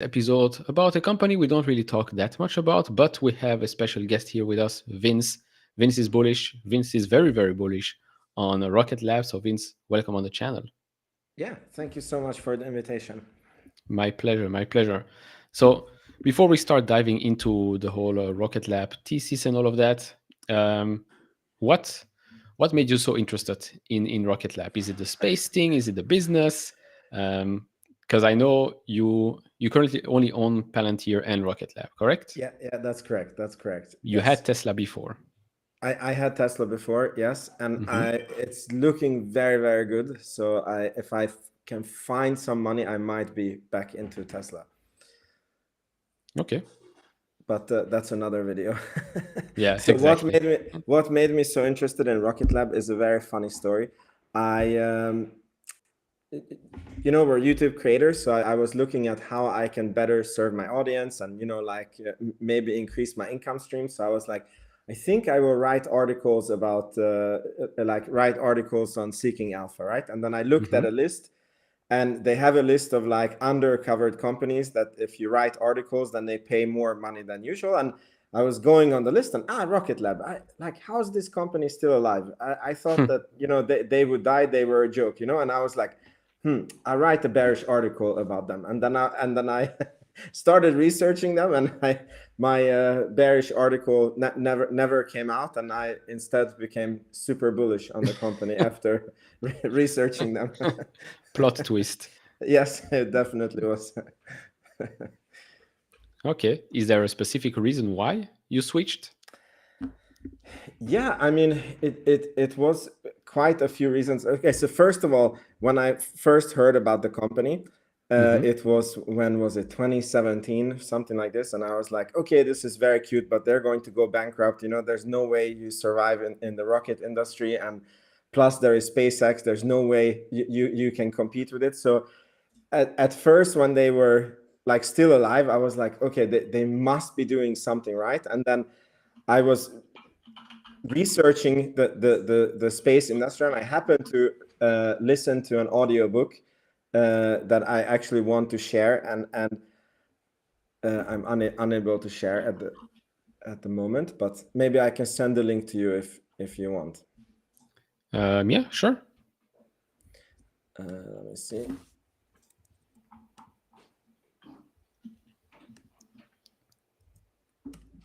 episode about a company we don't really talk that much about, but we have a special guest here with us, Vince. Vince is bullish. Vince is very, very bullish on Rocket Lab. So, Vince, welcome on the channel. Yeah, thank you so much for the invitation. My pleasure, my pleasure. So, before we start diving into the whole Rocket Lab thesis and all of that, um, what what made you so interested in Rocket Lab? Is it the space thing? Is it the business? Because I know you currently only own Palantir and Rocket Lab, correct? Yeah, that's correct. That's correct. You had Yes. Tesla before. I had Tesla before, yes, and Hmm. it's looking very, very good. So if I can find some money, I might be back into Tesla. Okay. But that's another video. Yeah, So exactly. what made me so interested in Rocket Lab is a very funny story. I we're YouTube creators, so I was looking at how I can better serve my audience and maybe increase my income stream. So I was like, I think I will write articles about write articles on Seeking Alpha, right? And then I looked Hmm. at a list, and they have a list of like undercovered companies that if you write articles, then they pay more money than usual. And I was going on the list, and Rocket Lab, how is this company still alive? I thought that they would die, they were a joke, and I was like, I write a bearish article about them, and then I started researching them, and my bearish article never came out, and I instead became super bullish on the company after researching them. Plot twist. Yes, it definitely was. Okay. Is there a specific reason why you switched? Yeah, I mean, it was quite a few reasons. Okay, so first of all, when I first heard about the company, Hmm. it was, when was it, 2017, something like this, and I was like, okay, this is very cute, but they're going to go bankrupt. There's no way you survive in the rocket industry, and plus there is SpaceX. There's no way you can compete with it. So at first, when they were like still alive, I was like, okay, they must be doing something right. And then I was researching the space industry, and I happened to listen to an audiobook that I actually want to share, and I'm unable to share at the moment, but maybe I can send the link to you if you want. Yeah, sure. Let me see.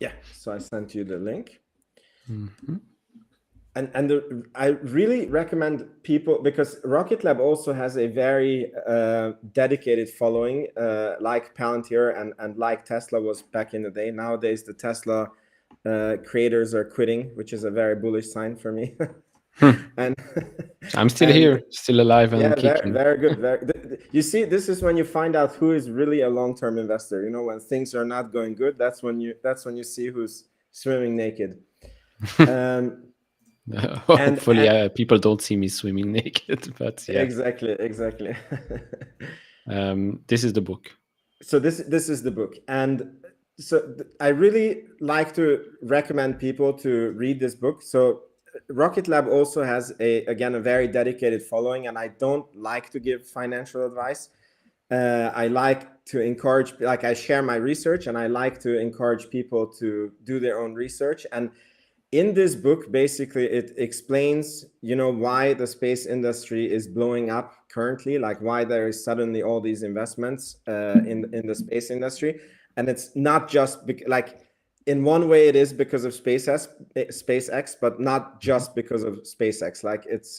Yeah, so I sent you the link. Hmm. I really recommend people, because Rocket Lab also has a very dedicated following, like Palantir and like Tesla was back in the day. Nowadays, the Tesla creators are quitting, which is a very bullish sign for me. and I'm still and here, still alive and yeah, very, kicking. very good. You see, this is when you find out who is really a long-term investor. When things are not going good, that's when you see who's swimming naked. Um, Hopefully, and people don't see me swimming naked, but yeah. exactly. This is the book. So this is the book, and so I really like to recommend people to read this book. So Rocket Lab also has a very dedicated following, and I don't like to give financial advice. I like to encourage, like, I share my research, and I like to encourage people to do their own research. And in this book, basically, it explains, why the space industry is blowing up currently, like why there is suddenly all these investments in the space industry. And it's not just like, in one way it is because of SpaceX, but not Mhm. just because of SpaceX. Like, it's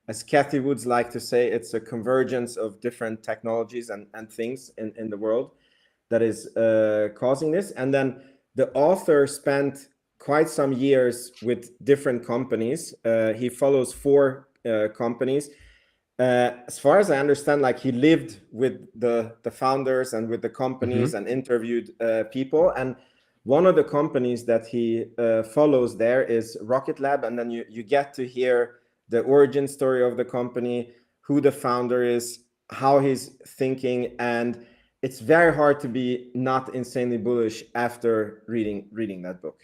as Kathy Woods like to say, it's a convergence of different technologies and things in the world that is causing this. And then the author spent quite some years with different companies. He follows four companies. As far as I understand, like, he lived with the founders and with the companies Mhm. and interviewed people. And one of the companies that he follows there is Rocket Lab. And then you get to hear the origin story of the company, who the founder is, how he's thinking, and it's very hard to be not insanely bullish after reading that book.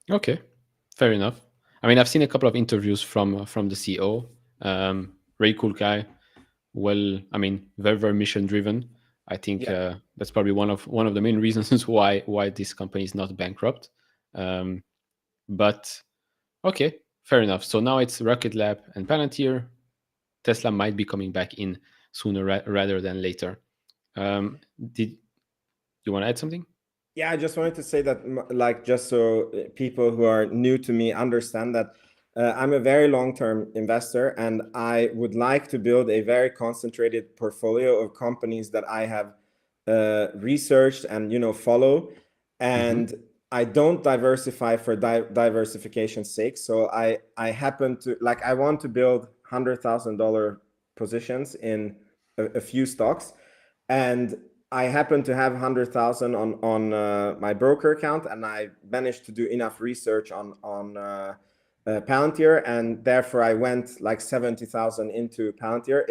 Okay, fair enough. I mean, I've seen a couple of interviews from the CEO. Very cool guy. Well, I mean, very very mission driven. I think Yeah. that's probably one of the main reasons why this company is not bankrupt. But okay, fair enough. So now it's Rocket Lab and Palantir. Tesla might be coming back in sooner rather than later. Did you want to add something? Yeah, I just wanted to say that, like, just so people who are new to me understand that I'm a very long-term investor, and I would like to build a very concentrated portfolio of companies that I have researched and follow, and I don't diversify for diversification's sake. So I happen to like I want to build $100,000 positions in a few stocks, and I happen to have 100,000 on my broker account, and I managed to do enough research on Palantir, and therefore I went like 70,000 into Palantir.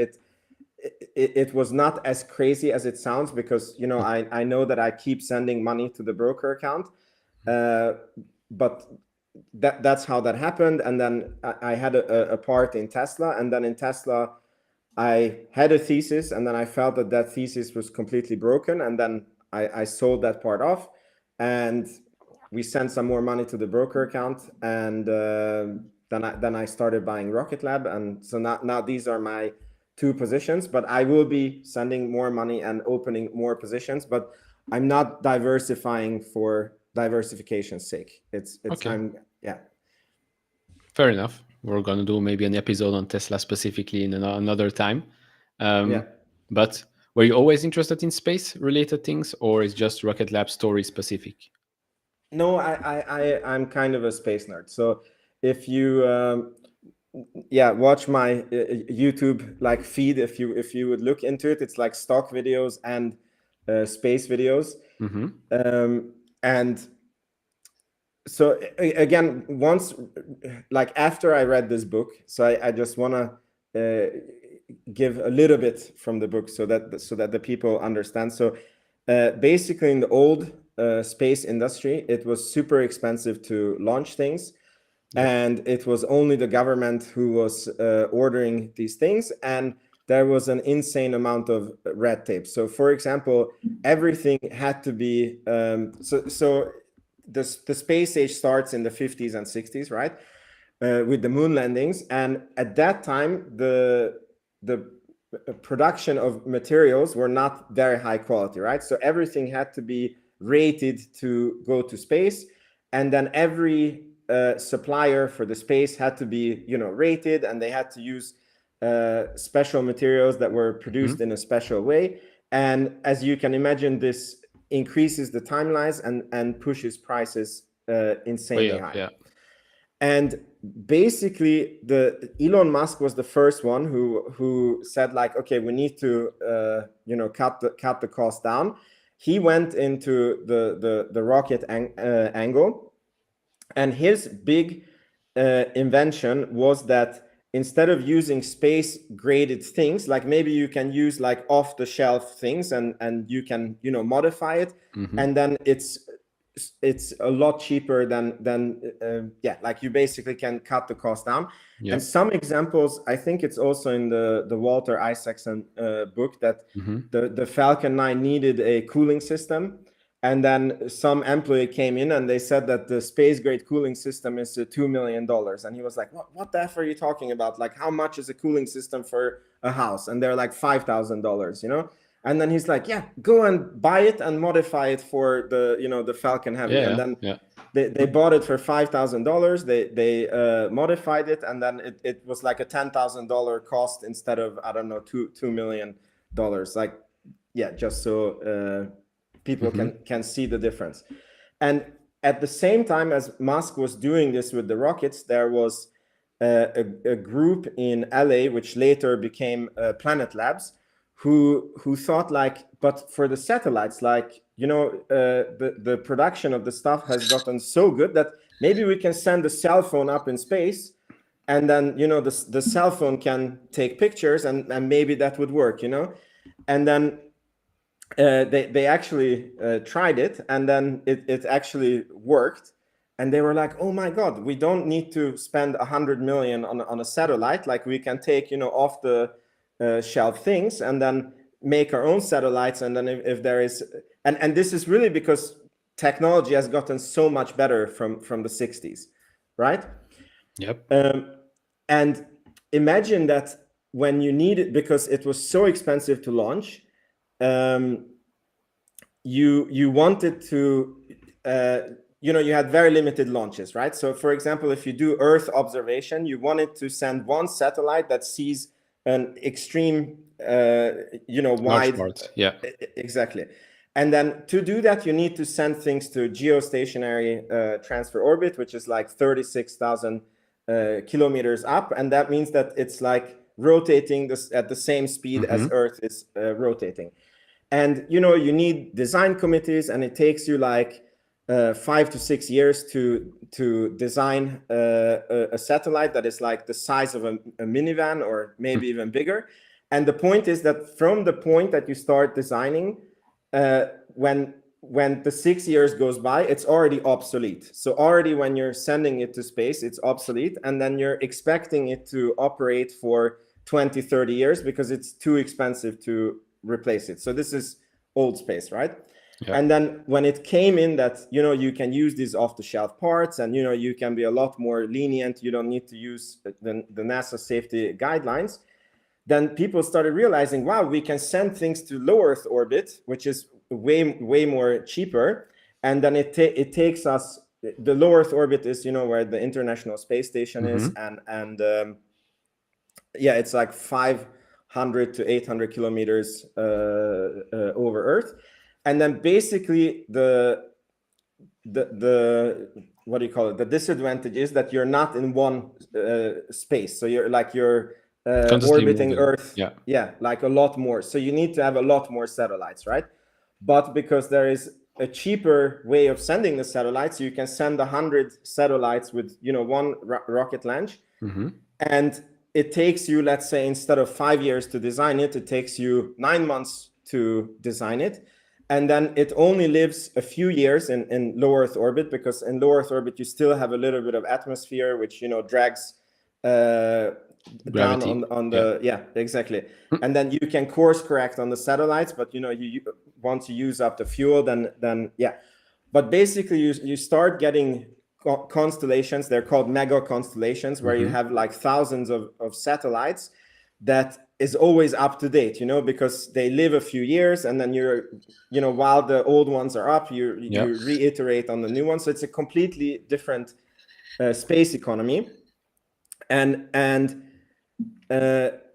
It was not as crazy as it sounds, because I know that I keep sending money to the broker account, but that's how that happened. And then I had a part in Tesla, and then in Tesla I had a thesis, and then I felt that that thesis was completely broken, and then I sold that part off, and we sent some more money to the broker account, and then I started buying Rocket Lab, and so now these are my two positions. But I will be sending more money and opening more positions, but I'm not diversifying for diversification's sake. It's Okay. yeah. Fair enough. We're gonna do maybe an episode on Tesla specifically in another time. Yeah. But were you always interested in space related things, or is just Rocket Lab story specific? No, I'm kind of a space nerd. So if you watch my YouTube like feed, if you would look into it, it's like stock videos and space videos. And so again, once, like, after I read this book, so I just want to give a little bit from the book so that the people understand. So basically, in the old space industry, it was super expensive to launch things. And it was only the government who was ordering these things, and there was an insane amount of red tape. So for example, everything had to be so the space age starts in the 50s and 60s, right? With the moon landings, and at that time the production of materials were not very high quality, right? So everything had to be rated to go to space, and then every supplier for the space had to be rated, and they had to use special materials that were produced in a special way. And as you can imagine, this increases the timelines and pushes prices insanely high. Yeah. And basically, the Elon Musk was the first one who said, like, okay, we need to cut the cost down. He went into the rocket angle, and his big invention was that instead of using space graded things, like maybe you can use like off the shelf things, and you can modify it, and then it's a lot cheaper than like you basically can cut the cost down. Yeah. And some examples, I think it's also in the Walter Isaacson book, that the Falcon 9 needed a cooling system, and then some employee came in and they said that the space grade cooling system is $2 million. And he was like, what the F are you talking about? Like, how much is a cooling system for a house? And they're like $5,000, And then he's like, yeah, go and buy it and modify it for the Falcon Heavy. Yeah, and then yeah. they bought it for $5,000. They modified it, and then it was like a $10,000 cost instead of, I don't know, $2 million. Like, yeah, just so people can see the difference. And at the same time as Musk was doing this with the rockets, there was a group in LA, which later became Planet Labs, who thought, like, but for the satellites, like, the production of the stuff has gotten so good that maybe we can send a cell phone up in space, and then the cell phone can take pictures, and maybe that would work. And then they actually tried it, and then it actually worked. And they were like, oh my God, we don't need to spend 100 million on a satellite. Like, we can take off the shelf things, and then make our own satellites, and then if there is, and this is really because technology has gotten so much better from the 60s, right? Yep. And imagine that when you need it, because it was so expensive to launch, you wanted to, you had very limited launches, right? So for example, if you do Earth observation, you wanted to send one satellite that sees an extreme, Large wide, part. Yeah. exactly. And then to do that, you need to send things to geostationary transfer orbit, which is like 36,000 kilometers up. And that means that it's like rotating this at the same speed as Earth is rotating. And you need design committees, and it takes you like 5 to 6 years to design a satellite that is like the size of a minivan, or maybe even bigger. And the point is that from the point that you start designing, when the 6 years goes by, it's already obsolete. So already when you're sending it to space, it's obsolete, and then you're expecting it to operate for 20, 30 years because it's too expensive to replace it. So this is old space, right? Yeah. And then when it came in that, you can use these off-the-shelf parts, and, you can be a lot more lenient. You don't need to use the NASA safety guidelines. Then people started realizing, wow, we can send things to low Earth orbit, which is way more cheaper. And then it takes us, the low Earth orbit is, where the International Space Station is. And it's like 500 to 800 kilometers over Earth. And then basically the what do you call it? The disadvantage is that you're not in one space. So you're orbiting Earth, like a lot more. So you need to have a lot more satellites, right? But because there is a cheaper way of sending the satellites, you can send 100 satellites with one rocket launch, and it takes you, let's say, instead of 5 years to design it, it takes you 9 months to design it. And then it only lives a few years in low Earth orbit, because in low Earth orbit you still have a little bit of atmosphere, which drags Gravity. down on the exactly. And then you can course correct on the satellites, but you once you use up the fuel, then but basically you start getting constellations. They're called mega constellations, where you have like thousands of satellites that is always up to date, because they live a few years, and then while the old ones are up, you reiterate on the new ones. So it's a completely different space economy. And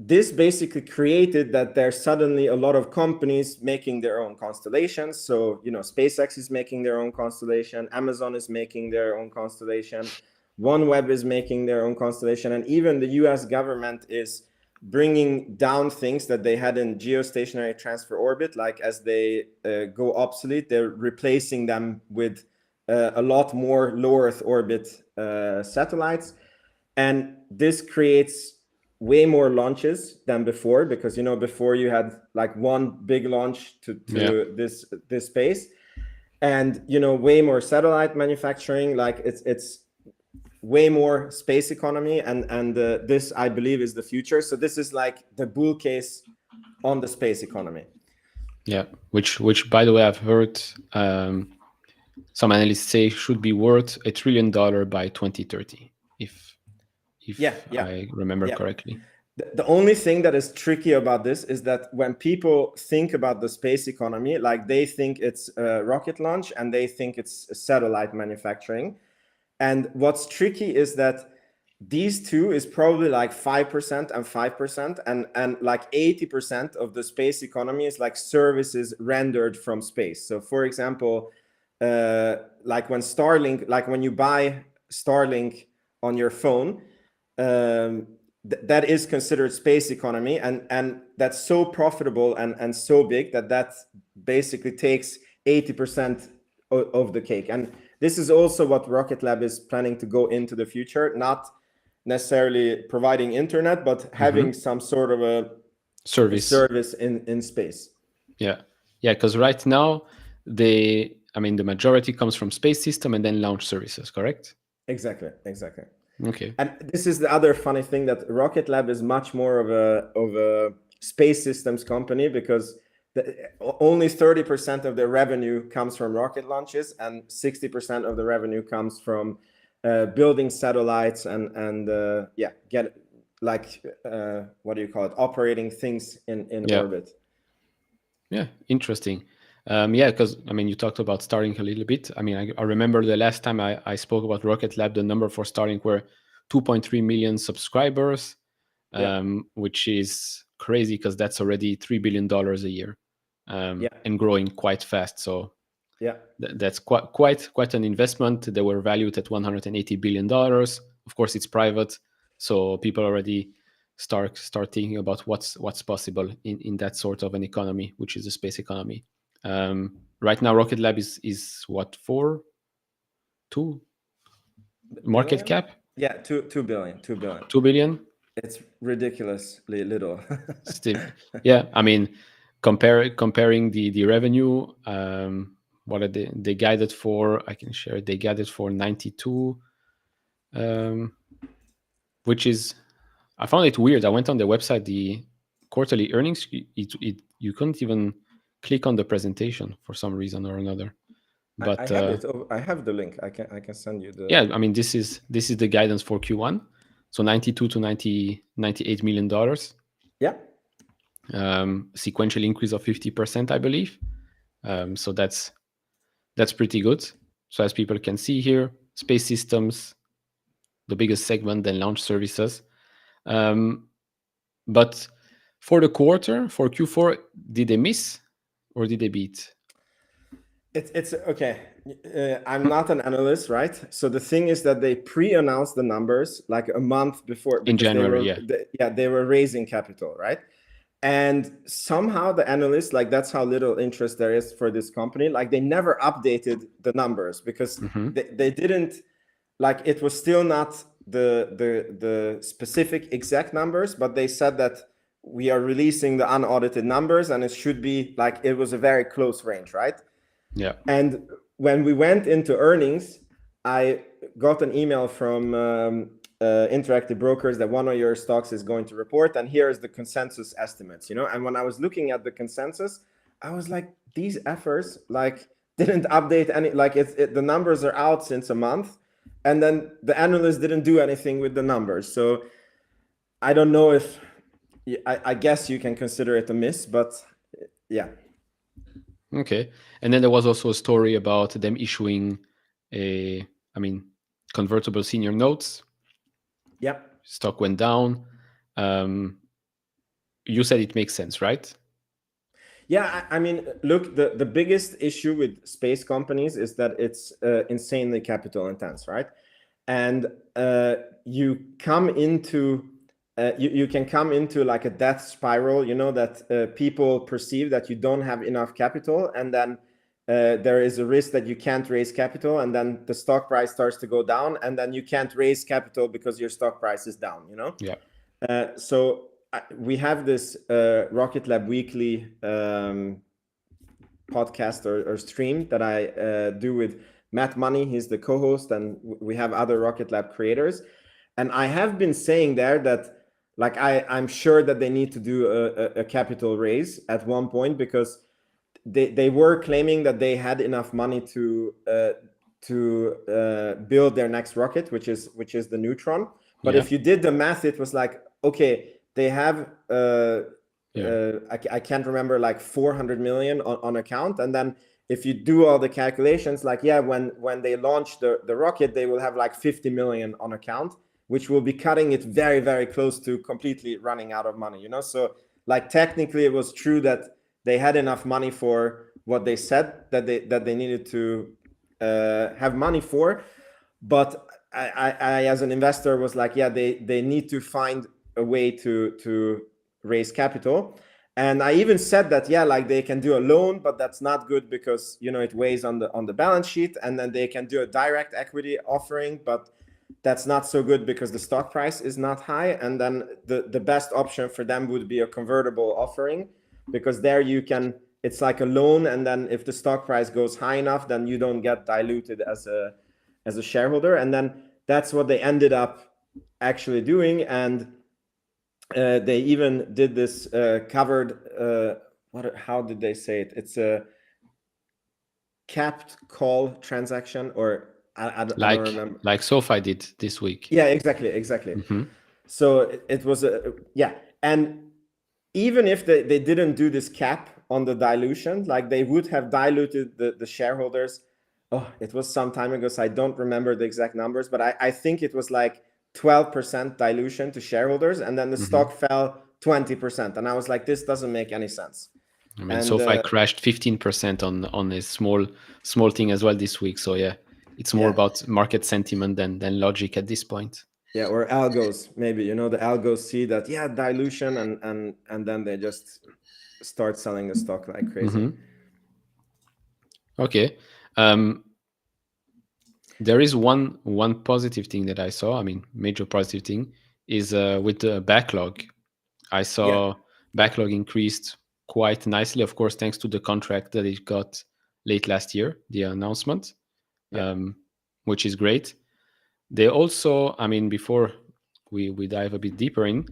this basically created that there's suddenly a lot of companies making their own constellations. So, SpaceX is making their own constellation, Amazon is making their own constellation, OneWeb is making their own constellation, and even the US government is bringing down things that they had in geostationary transfer orbit. Like as they go obsolete, they're replacing them with a lot more low Earth orbit satellites. And this creates way more launches than before, because before you had like one big launch to this space, and way more satellite manufacturing. Like it's way more space economy, and this, I believe, is the future. So this is like the bull case on the space economy. Yeah, which by the way, I've heard some analysts say should be worth $1 trillion by 2030, if I remember correctly. The only thing that is tricky about this is that when people think about the space economy, like they think it's rocket launch, and they think it's satellite manufacturing. And what's tricky is that these two is probably like 5% and 5%, and like 80% of the space economy is like services rendered from space. So for example, like when Starlink, like when you buy Starlink on your phone, that is considered space economy, and that's so profitable and so big that basically takes 80% of the cake. And this is also what Rocket Lab is planning to go into the future, not necessarily providing internet, but having some sort of a service in space. Yeah, because right now the majority comes from space system and then launch services, correct? Exactly. Okay. And this is the other funny thing, that Rocket Lab is much more of a space systems company, because only 30% of their revenue comes from rocket launches, and 60% of the revenue comes from building satellites and get like what do you call it, operating things in orbit. Yeah, interesting. Yeah, because I mean, you talked about Starlink a little bit. I mean, I remember the last time I spoke about Rocket Lab, the number for Starlink were 2.3 million subscribers, which is crazy because that's already $3 billion a year, and growing quite fast. So that's quite an investment. They were valued at $180 billion. Of course, it's private, so people already start thinking about what's possible in that sort of an economy, which is the space economy. Right now, Rocket Lab is what, 2 market cap? Yeah, 2 billion. 2 billion. It's ridiculously little. Still, yeah. I mean, comparing the revenue, what are they guided for? I can share. They guided for 92, which is, I found it weird. I went on the website, the quarterly earnings. You couldn't even click on the presentation for some reason or another. But I have it. I have the link. I can send you the. Yeah, I mean, this is the guidance for Q1, so 92 to 98 million dollars. Yeah. Sequential increase of 50%, I believe. So that's pretty good. So as people can see here, space systems, the biggest segment, then launch services. But for the quarter, for Q4, did they miss or did they beat? It's okay. I'm not an analyst, right? So the thing is that they pre-announced the numbers like a month before, in January. They were raising capital, right? And somehow the analysts, like, that's how little interest there is for this company. Like, they never updated the numbers because they didn't, like, it was still not the specific exact numbers, but they said that we are releasing the unaudited numbers and it should be like, it was a very close range, right? Yeah. And when we went into earnings, I got an email from Interactive Brokers that one of your stocks is going to report, and here is the consensus estimates, you know. And when I was looking at the consensus, I was like, these efforts like didn't update any, like the numbers are out since a month, and then the analysts didn't do anything with the numbers. So I don't know if, I guess you can consider it a miss, but yeah. Okay. And then there was also a story about them issuing convertible senior notes. Yeah. Stock went down. You said it makes sense, right? Yeah, I mean, look, the biggest issue with space companies is that it's insanely capital intense, right? And you come into you can come into like a death spiral, you know, that people perceive that you don't have enough capital, and then there is a risk that you can't raise capital, and then the stock price starts to go down, and then you can't raise capital because your stock price is down, you know? Yeah. So we have this Rocket Lab weekly podcast or stream that I do with Matt Money. He's the co-host, and we have other Rocket Lab creators. And I have been saying there that, like, I'm sure that they need to do a capital raise at one point, because they were claiming that they had enough money to build their next rocket, which is the Neutron. But if you did the math, it was like, okay, they have I can't remember, like 400 million on account, and then if you do all the calculations, like, yeah, when they launch the rocket, they will have like 50 million on account, which will be cutting it very, very close to completely running out of money, you know? So like, technically it was true that they had enough money for what they said that they needed to have money for. But I as an investor was like, yeah, they need to find a way to raise capital. And I even said that, yeah, like, they can do a loan, but that's not good because, you know, it weighs on the balance sheet. And then they can do a direct equity offering, but that's not so good because the stock price is not high. And then the best option for them would be a convertible offering, because there you can, it's like a loan, and then if the stock price goes high enough, then you don't get diluted as a shareholder. And then that's what they ended up actually doing. And They even did this covered, how did they say it? It's a capped call transaction, or I don't remember. Like SoFi did this week. Yeah, exactly. So it was yeah. And even if they didn't do this cap on the dilution, like they would have diluted the shareholders. Oh, it was some time ago, so I don't remember the exact numbers, but I think it was like 12% dilution to shareholders, and then the stock fell 20%. And I was like, this doesn't make any sense. I mean, And SoFi crashed 15% on a small thing as well this week. So yeah, it's more about market sentiment than logic at this point. yeah, or algos, maybe, the algos see that, yeah, dilution, and then they just start selling the stock like crazy. Okay. There is one positive thing that I saw. I mean, major positive thing is with the backlog. I saw backlog increased quite nicely, of course, thanks to the contract that it got late last year, the announcement, which is great. They also, I mean, before we dive a bit deeper in,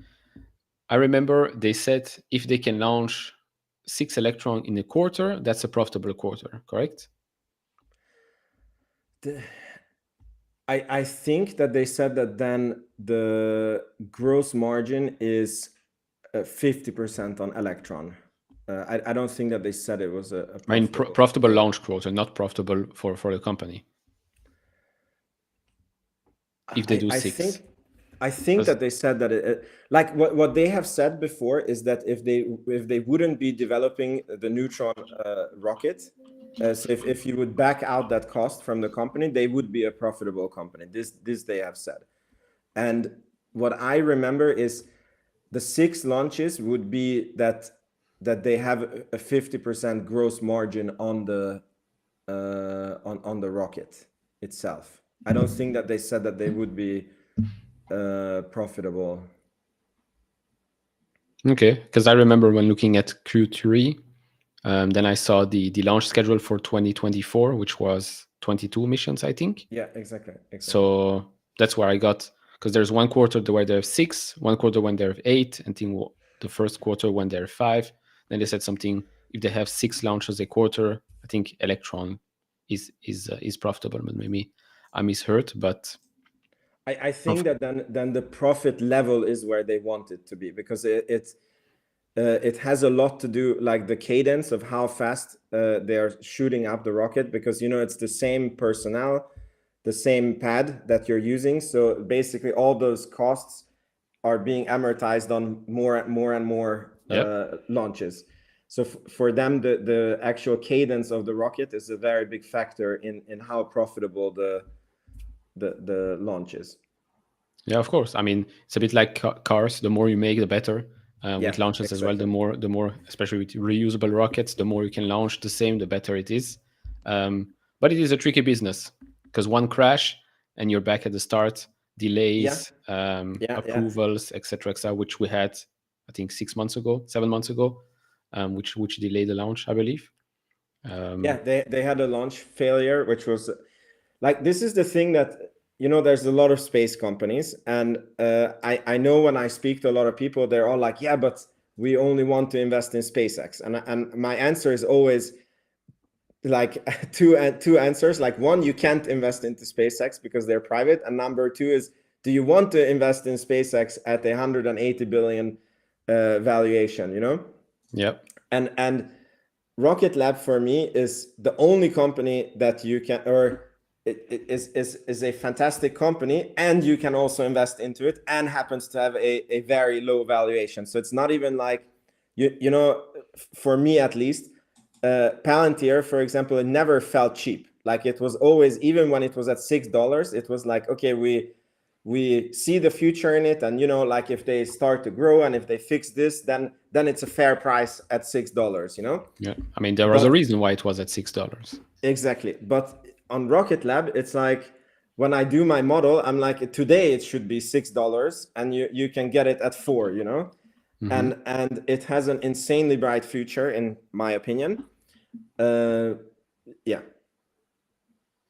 I remember they said if they can launch 6 Electron in a quarter, that's a profitable quarter, correct? I think that they said that then the gross margin is 50% on Electron. I don't think that they said it was a I mean, profitable. profitable launch quarter, not profitable for the company. If they do 6. I think that they said that like what they have said before is that if they wouldn't be developing the Neutron rocket, so if you would back out that cost from the company, they would be a profitable company. This they have said. And what I remember is the 6 launches would be that they have a 50% gross margin on the rocket itself. I don't think that they said that they would be profitable. Okay, because I remember when looking at Q3, then I saw the launch schedule for 2024, which was 22 missions, I think. Yeah, exactly. So that's where I got, because there's one quarter where they have 6, one quarter when they have 8, and then the first quarter when they're 5. Then they said something, if they have 6 launches a quarter, I think Electron is profitable, but maybe I misheard. But I think that then the profit level is where they want it to be, because it has a lot to do, like the cadence of how fast they're shooting up the rocket, because it's the same personnel, the same pad that you're using. So basically all those costs are being amortized on more and more launches. So for them, the actual cadence of the rocket is a very big factor in how profitable the launches. Yeah, of course. I mean, it's a bit like cars. The more you make, the better. With launches as well, the more, especially with reusable rockets, the more you can launch the same, the better it is. But it is a tricky business, because one crash and you're back at the start. Delays, approvals, etc., which we had, I think 7 months ago, which delayed the launch, I believe. They had a launch failure, which was like, this is the thing that there's a lot of space companies, and I know when I speak to a lot of people, they're all like, yeah, but we only want to invest in SpaceX, and my answer is always like two answers. Like, one, you can't invest into SpaceX because they're private, and number 2 is, do you want to invest in SpaceX at 180 billion valuation? Yep. And Rocket Lab for me is the only company that you can, or it is a fantastic company, and you can also invest into it, and happens to have a very low valuation. So it's not even like, for me at least, Palantir, for example, it never felt cheap. Like, it was always, even when it was at $6, it was like, okay, we see the future in it, and like, if they start to grow and if they fix this, then it's a fair price at $6. Yeah, I mean, there was a reason why it was at $6. Exactly. But on Rocket Lab, it's like, when I do my model, I'm like, today it should be $6, and you can get it at $4. And it has an insanely bright future, in my opinion. Yeah.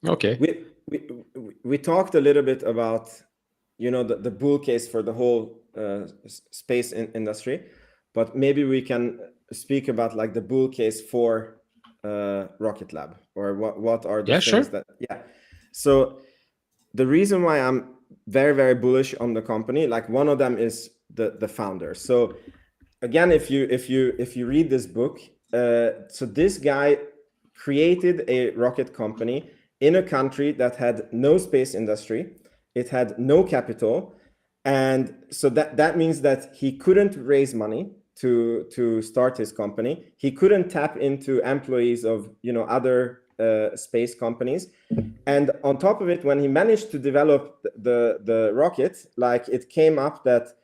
Okay. We talked a little bit about the bull case for the whole space industry, but maybe we can speak about like the bull case for Rocket Lab, or what are the things that So the reason why I'm very, very bullish on the company, like one of them is the founder. So again, if you read this book, so this guy created a rocket company in a country that had no space industry, it had no capital, and so that means that he couldn't raise money to start his company. He couldn't tap into employees of other space companies, and on top of it, when he managed to develop the rocket, like it came up that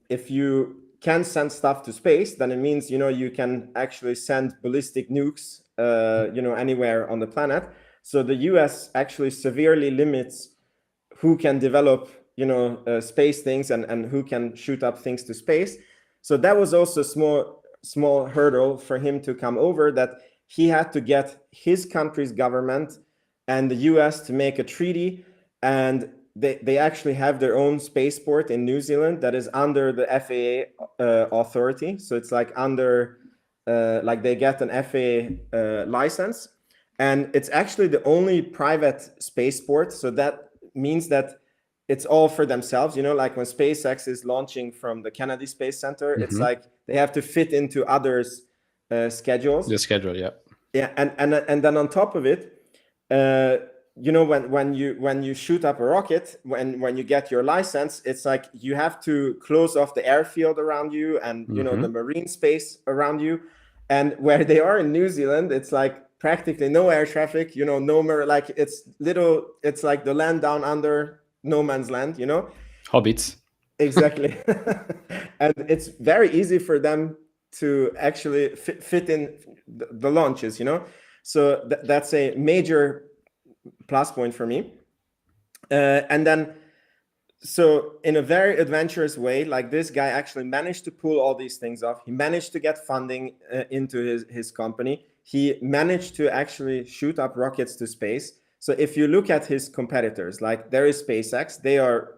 if you can send stuff to space, then it means you can actually send ballistic nukes anywhere on the planet. So the US actually severely limits who can develop space things and who can shoot up things to space. So that was also a small hurdle for him to come over, that he had to get his country's government and the US to make a treaty, and they actually have their own spaceport in New Zealand that is under the FAA authority. So it's like under, like they get an FAA license, and it's actually the only private spaceport. So that means that it's all for themselves, like when SpaceX is launching from the Kennedy Space Center, it's like they have to fit into others' schedules. The schedule, yeah. Yeah, and then on top of it, when you shoot up a rocket, when you get your license, it's like you have to close off the airfield around you and the marine space around you. And where they are in New Zealand, it's like practically no air traffic, no more, like it's like the land down under, no man's land, Hobbits. Exactly. And it's very easy for them to actually fit in the launches, so that's a major plus point for me. And then, so in a very adventurous way, like this guy actually managed to pull all these things off. He managed to get funding into his company. He managed to actually shoot up rockets to space. So if you look at his competitors, like there is SpaceX, they are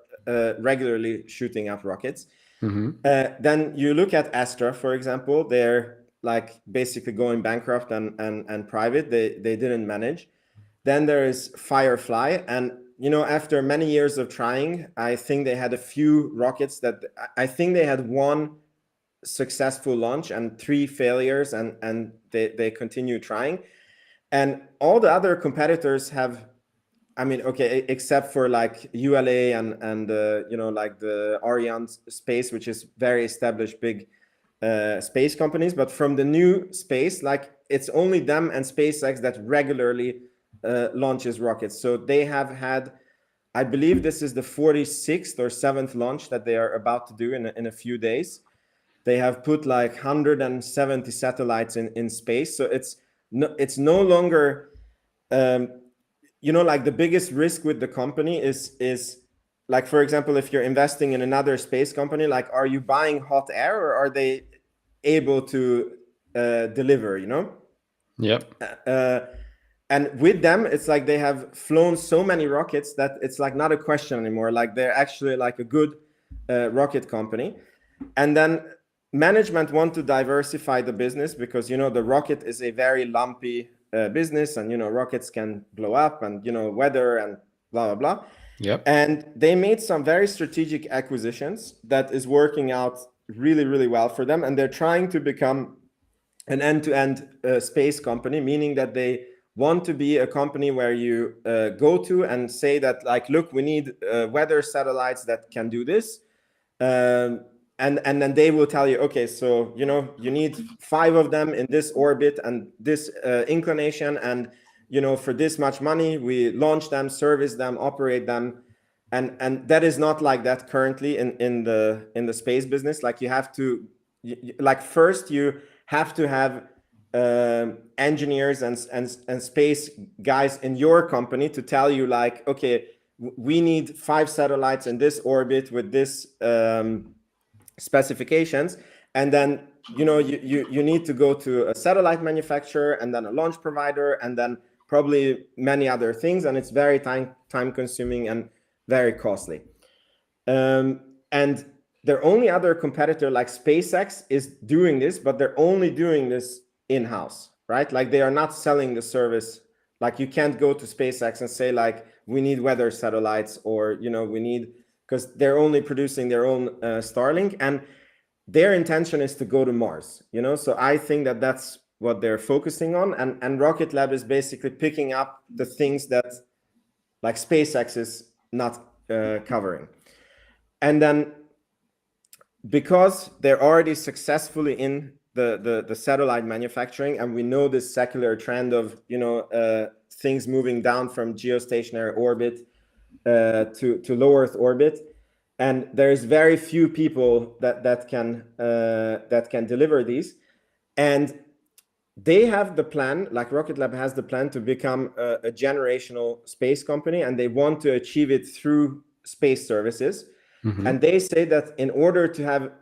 regularly shooting up rockets. Then you look at Astra, for example, they're like basically going bankrupt and private. They didn't manage. Then there is Firefly, and after many years of trying, I think they had a few rockets that I think they had one successful launch and 3 failures, and they continue trying. And all the other competitors have, okay, except for like ULA and like the Ariane space, which is very established big space companies. But from the new space, like it's only them and SpaceX that regularly launches rockets. So they have had, I believe this is the 46th or 7th launch that they are about to do in a few days. They have put like 170 satellites in space. So it's no longer, like the biggest risk with the company is like, for example, if you're investing in another space company, like, are you buying hot air or are they able to deliver, Yep. And with them, it's like they have flown so many rockets that it's like not a question anymore. Like they're actually like a good rocket company. And then management want to diversify the business because, the rocket is a very lumpy business, and, rockets can blow up, and, weather and blah, blah, blah. Yep. And they made some very strategic acquisitions that is working out really, really well for them. And they're trying to become an end-to-end space company, meaning that they want to be a company where you go to and say that, like, look, we need weather satellites that can do this. And then they will tell you, okay, so, you need 5 of them in this orbit and this inclination. And, for this much money, we launch them, service them, operate them. And that is not like that currently in the space business. Like you have to, like first you have to have engineers and space guys in your company to tell you, like, okay, we need 5 satellites in this orbit with this specifications. And then, you need to go to a satellite manufacturer and then a launch provider and then probably many other things. And it's very time consuming and very costly. and their only other competitor like SpaceX is doing this, but they're only doing this in-house, right? Like they are not selling the service. Like you can't go to SpaceX and say like, we need weather satellites, or, you know, we need, because they're only producing their own Starlink, and their intention is to go to Mars, you know? So I think that that's what they're focusing on. And Rocket Lab is basically picking up the things that like SpaceX is not covering. And then because they're already successfully in the satellite manufacturing, and we know this secular trend of, you know, things moving down from geostationary orbit to low Earth orbit, and there's very few people that can deliver these, and they have the plan, like Rocket Lab has the plan to become a generational space company, and they want to achieve it through space services. And they say that in order to have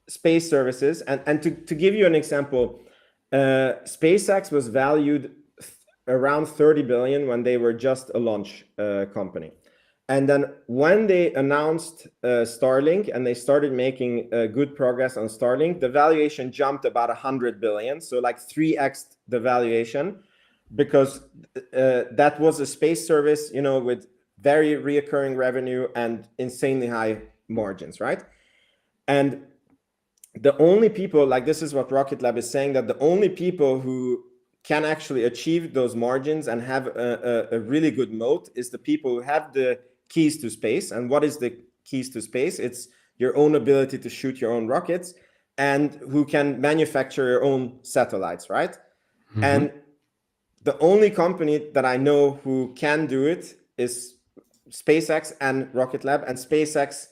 space services, and to give you an example, SpaceX was valued around 30 billion when they were just a launch company. And then when they announced Starlink and they started making good progress on Starlink, the valuation jumped about 100 billion. So like 3x the valuation, because that was a space service, you know, with very reoccurring revenue and insanely high margins, right? And the only people, like this is what Rocket Lab is saying, that the only people who can actually achieve those margins and have a really good moat is the people who have the keys to space. And what is the keys to space? It's your own ability to shoot your own rockets, and who can manufacture your own satellites, right? And the only company that I know who can do it is SpaceX and Rocket Lab, and SpaceX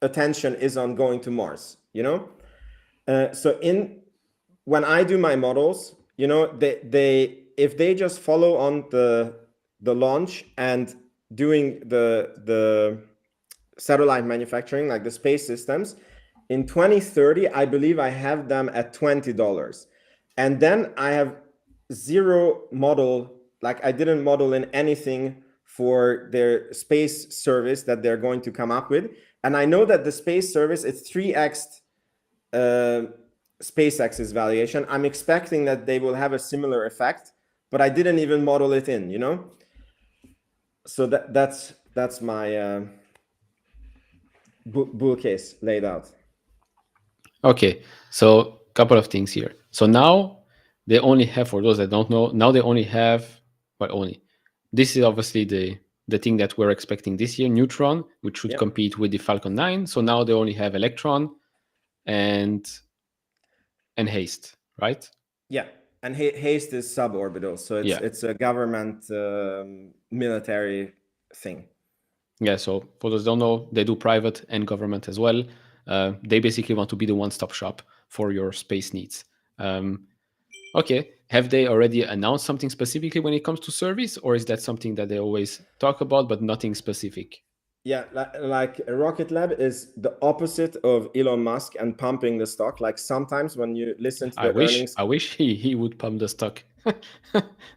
attention is on going to Mars, you know? So when I do my models, you know, they if they just follow on the launch and doing the satellite manufacturing, like the space systems, in 2030, I believe I have them at $20. And then I have zero model, like I didn't model in anything for their space service that they're going to come up with. And I know that the space service is 3x SpaceX's valuation. I'm expecting that they will have a similar effect, but I didn't even model it in, you know? So that's my bull case laid out. Okay, so couple of things here. So now they only have, for those that don't know, now they only have, well, only. This is obviously the thing that we're expecting this year, Neutron, which should compete with the Falcon 9. So now they only have Electron and Haste, right? Yeah, and Haste is suborbital, so it's a government military thing. Yeah, so for those who don't know, they do private and government as well. They basically want to be the one-stop shop for your space needs. Okay, have they already announced something specifically when it comes to service, or is that something that they always talk about but nothing specific? Yeah, like Rocket Lab is the opposite of Elon Musk and pumping the stock. Like sometimes when you listen to the earnings, I wish he would pump the stock.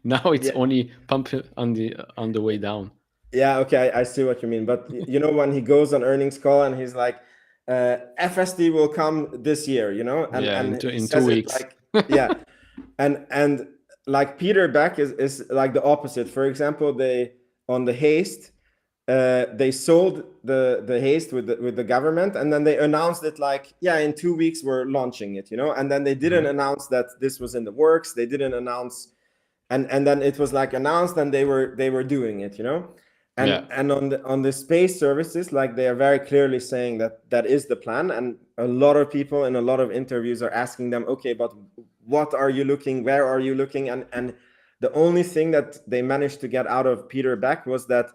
Now it's only pump on the way down. Yeah, okay, I see what you mean. But you know, when he goes on earnings call and he's like, FSD will come this year, you know, and he in says 2 it weeks. like, yeah, and like Peter Beck is like the opposite. For example, they on the Haste, they sold the Haste with the government, and then they announced it like, yeah, in 2 weeks we're launching it, you know, and then they didn't announce that this was in the works. They didn't announce, and then it was like announced, and they were doing it, you know. And on the space services, like they are very clearly saying that is the plan, and a lot of people in a lot of interviews are asking them, okay, but what are you looking, where are you looking? And the only thing that they managed to get out of Peter Beck was that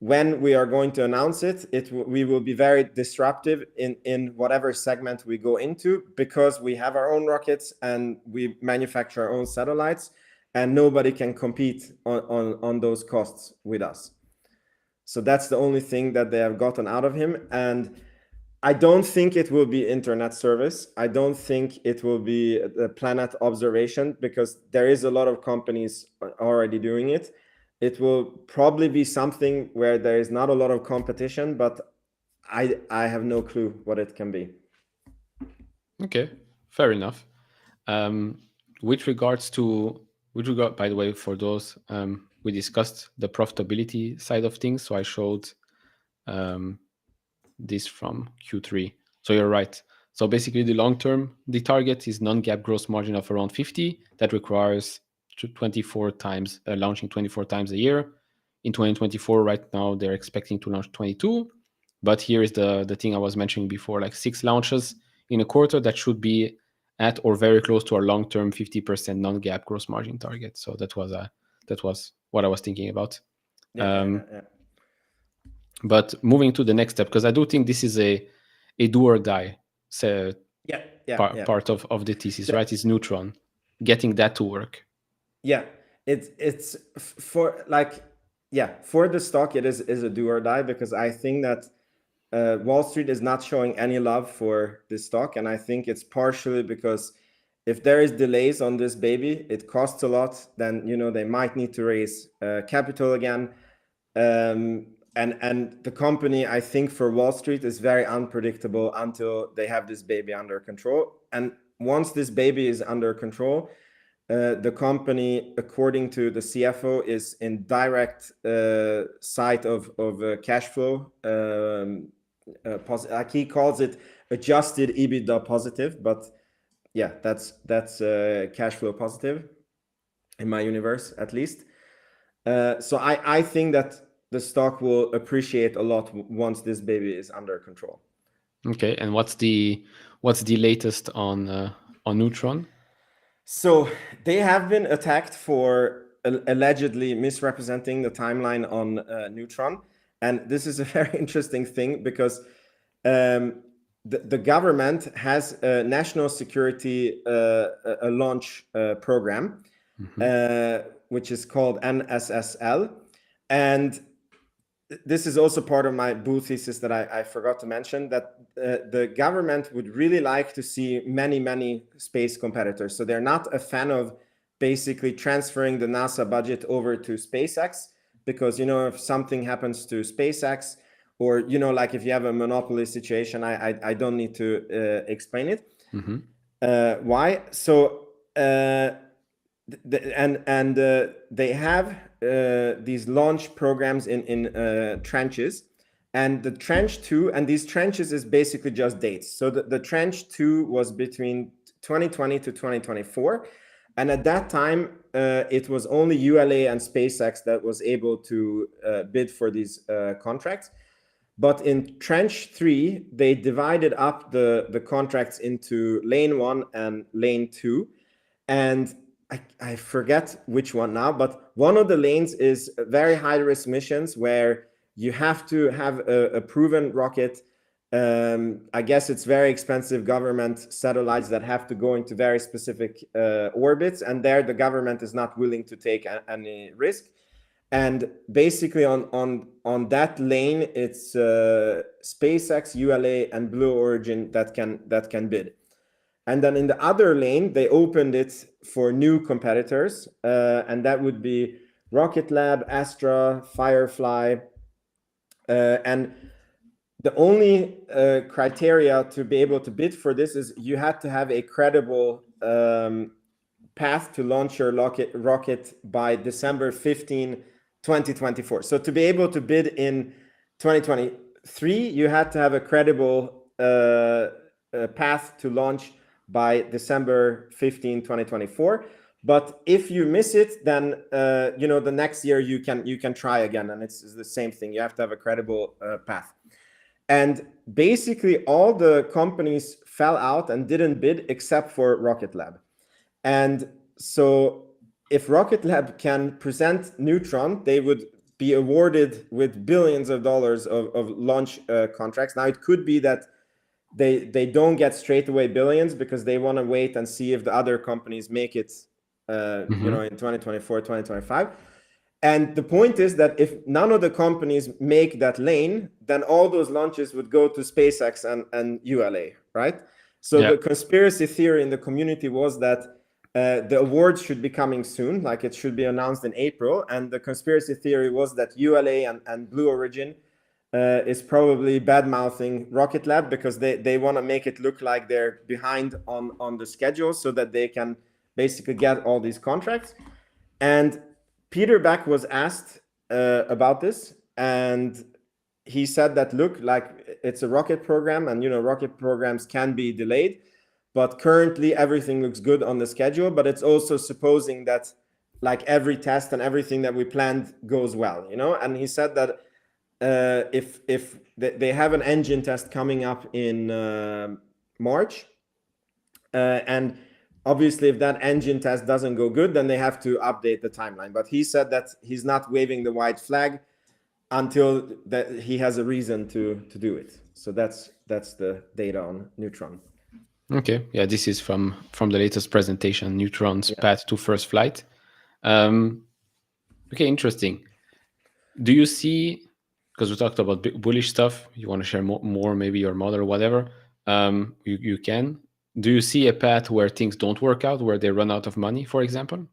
when we are going to announce it, we will be very disruptive in whatever segment we go into, because we have our own rockets and we manufacture our own satellites, and nobody can compete on those costs with us. So that's the only thing that they have gotten out of him. And I don't think it will be internet service. I don't think it will be a planet observation, because there is a lot of companies already doing it. It will probably be something where there is not a lot of competition, but I have no clue what it can be. Okay, fair enough. With regards to, by the way, for those, we discussed the profitability side of things. So I showed um, this from Q3. So you're right. So basically, the long term, the target is non-GAAP gross margin of around 50. That requires 24 times launching 24 times a year. In 2024, right now they're expecting to launch 22. But here is the thing I was mentioning before, like 6 launches in a quarter. That should be at or very close to our long-term 50% non-GAAP gross margin target. So that was what I was thinking about. Yeah. But moving to the next step, because I do think this is a do or die part of the thesis, right? Is Neutron, getting that to work. Yeah, it's for like, yeah, for the stock it is a do or die, because I think that Wall Street is not showing any love for this stock, and I think it's partially because if there is delays on this baby, it costs a lot. Then they might need to raise capital again, and the company, I think, for Wall Street is very unpredictable until they have this baby under control. And once this baby is under control, the company, according to the CFO, is in direct sight of cash flow. Like he calls it adjusted EBITDA positive, but yeah, that's cash flow positive in my universe, at least. So I think that the stock will appreciate a lot once this baby is under control. Okay, and what's the latest on Neutron? So they have been attacked for allegedly misrepresenting the timeline on Neutron, and this is a very interesting thing because the government has a national security a launch program, which is called NSSL, and this is also part of my bull thesis that I forgot to mention, that the government would really like to see many space competitors. So they're not a fan of basically transferring the NASA budget over to SpaceX, because if something happens to SpaceX, or like if you have a monopoly situation, I don't need to explain it. Why? So they have these launch programs in trenches, and the trench 2, and these trenches is basically just dates. So the trench 2 was between 2020 to 2024, and at that time it was only ULA and SpaceX that was able to bid for these contracts. But in trench 3, they divided up the contracts into lane 1 and lane 2, and I forget which one now, but one of the lanes is very high risk missions where you have to have a proven rocket. I guess it's very expensive government satellites that have to go into very specific orbits, and there the government is not willing to take any risk. And basically on that lane, it's SpaceX, ULA, and Blue Origin that can bid. And then in the other lane, they opened it for new competitors, and that would be ROCKETLAB, Astra, Firefly. And the only criteria to be able to bid for this is you had to have a credible path to launch your rocket by December 15, 2024. So to be able to bid in 2023, you had to have a credible path to launch by December 15, 2024. But if you miss it, then the next year you can try again, and it's the same thing. You have to have a credible path. And basically all the companies fell out and didn't bid except for ROCKETLAB. And so if ROCKETLAB can present Neutron, they would be awarded with billions of dollars of launch contracts. Now it could be that they don't get straight away billions because they want to wait and see if the other companies make it in 2024, 2025. And the point is that if none of the companies make that lane, then all those launches would go to SpaceX and ULA, right? So the conspiracy theory in the community was that the awards should be coming soon, like it should be announced in April. And the conspiracy theory was that ULA and Blue Origin is probably bad mouthing Rocket Lab because they want to make it look like they're behind on the schedule so that they can basically get all these contracts. And Peter Beck was asked about this, and he said that, look, like, it's a rocket program, and rocket programs can be delayed, but currently everything looks good on the schedule. But it's also supposing that like every test and everything that we planned goes well, and he said that if they have an engine test coming up in March, and obviously if that engine test doesn't go good, then they have to update the timeline. But he said that he's not waving the white flag until that he has a reason to do it. So that's the data on Neutron. Okay, yeah, this is from the latest presentation, Neutron's path to first flight. Okay, interesting. Do you see, because we talked about bullish stuff, you want to share more maybe your model or whatever, you can. Do you see a path where things don't work out, where they run out of money, for example?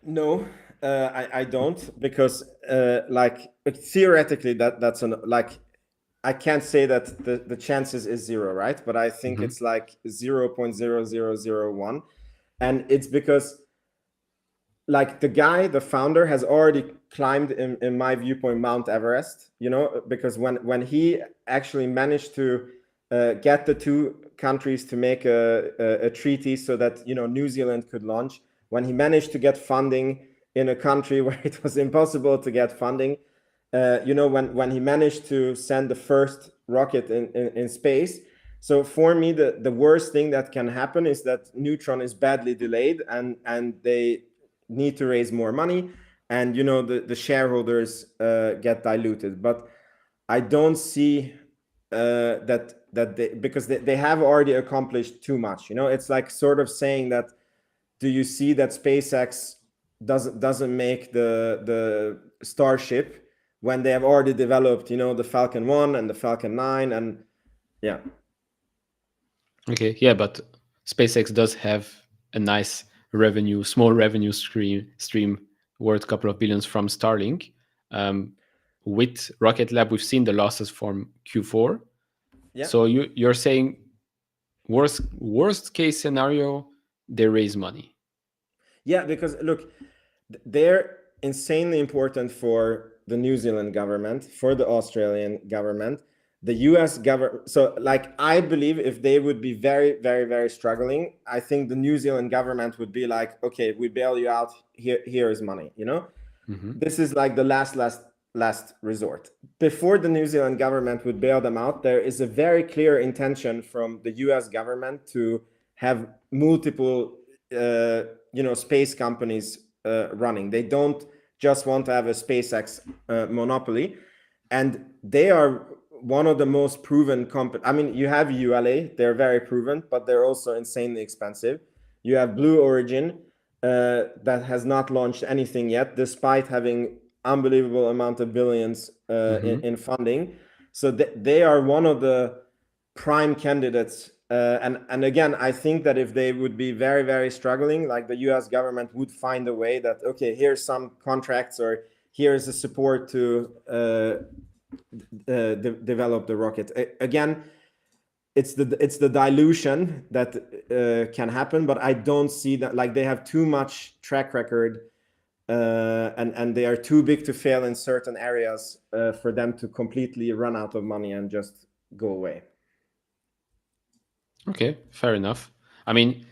No, I don't, because like theoretically that's like, I can't say that the chances is zero, right? But I think it's like 0.0001. And it's because like the founder has already climbed, in my viewpoint, Mount Everest, because when he actually managed to get the two countries to make a treaty so that, New Zealand could launch, when he managed to get funding in a country where it was impossible to get funding, when he managed to send the first rocket in space. So for me, the worst thing that can happen is that Neutron is badly delayed, and they need to raise more money, and the shareholders get diluted. But I don't see that they, because they have already accomplished too much. It's like sort of saying that, do you see that SpaceX doesn't make the Starship when they have already developed, the Falcon 1 and the Falcon 9, and yeah. Okay, yeah, but SpaceX does have a nice small revenue stream worth a couple of billions from Starlink. With Rocket Lab, we've seen the losses from Q4. Yeah. So you're saying worst case scenario, they raise money. Yeah, because look, they're insanely important for the New Zealand government, for the Australian government, the US government. So like, I believe if they would be very, very, very struggling, I think the New Zealand government would be like, okay, we bail you out, here is money, This is like the last resort. Before the New Zealand government would bail them out, there is a very clear intention from the US government to have multiple space companies running. They don't just want to have a SpaceX monopoly, and they are one of the most proven companies. I mean, you have ULA, they're very proven, but they're also insanely expensive. You have Blue Origin, that has not launched anything yet, despite having unbelievable amount of billions in funding. So they are one of the prime candidates. And again, I think that if they would be very, very struggling, like, the US government would find a way that, okay, here's some contracts, or here's the support to develop the rocket. Again, it's the dilution that can happen, but I don't see that, like, they have too much track record, and they are too big to fail in certain areas for them to completely run out of money and just go away. Okay, fair enough. I mean,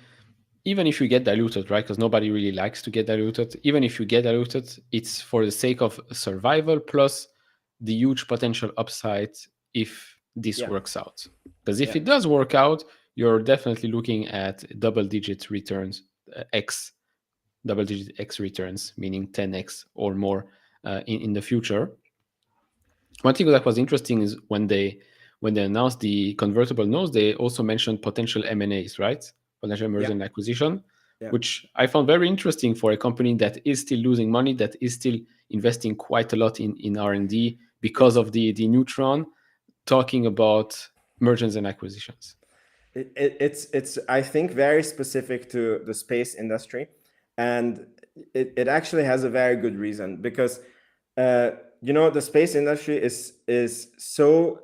even if you get diluted, right? Because nobody really likes to get diluted. Even if you get diluted, it's for the sake of survival plus the huge potential upside if this works out. Because if it does work out, you're definitely looking at double-digit returns, double-digit X returns, meaning 10x or more in the future. One thing that was interesting is when they announced the convertible notes, they also mentioned potential M&As, right? Potential merger and acquisition, which I found very interesting for a company that is still losing money, that is still investing quite a lot in R&D because of the Neutron, talking about mergers and acquisitions. It's I think very specific to the space industry, and it actually has a very good reason, because the space industry is so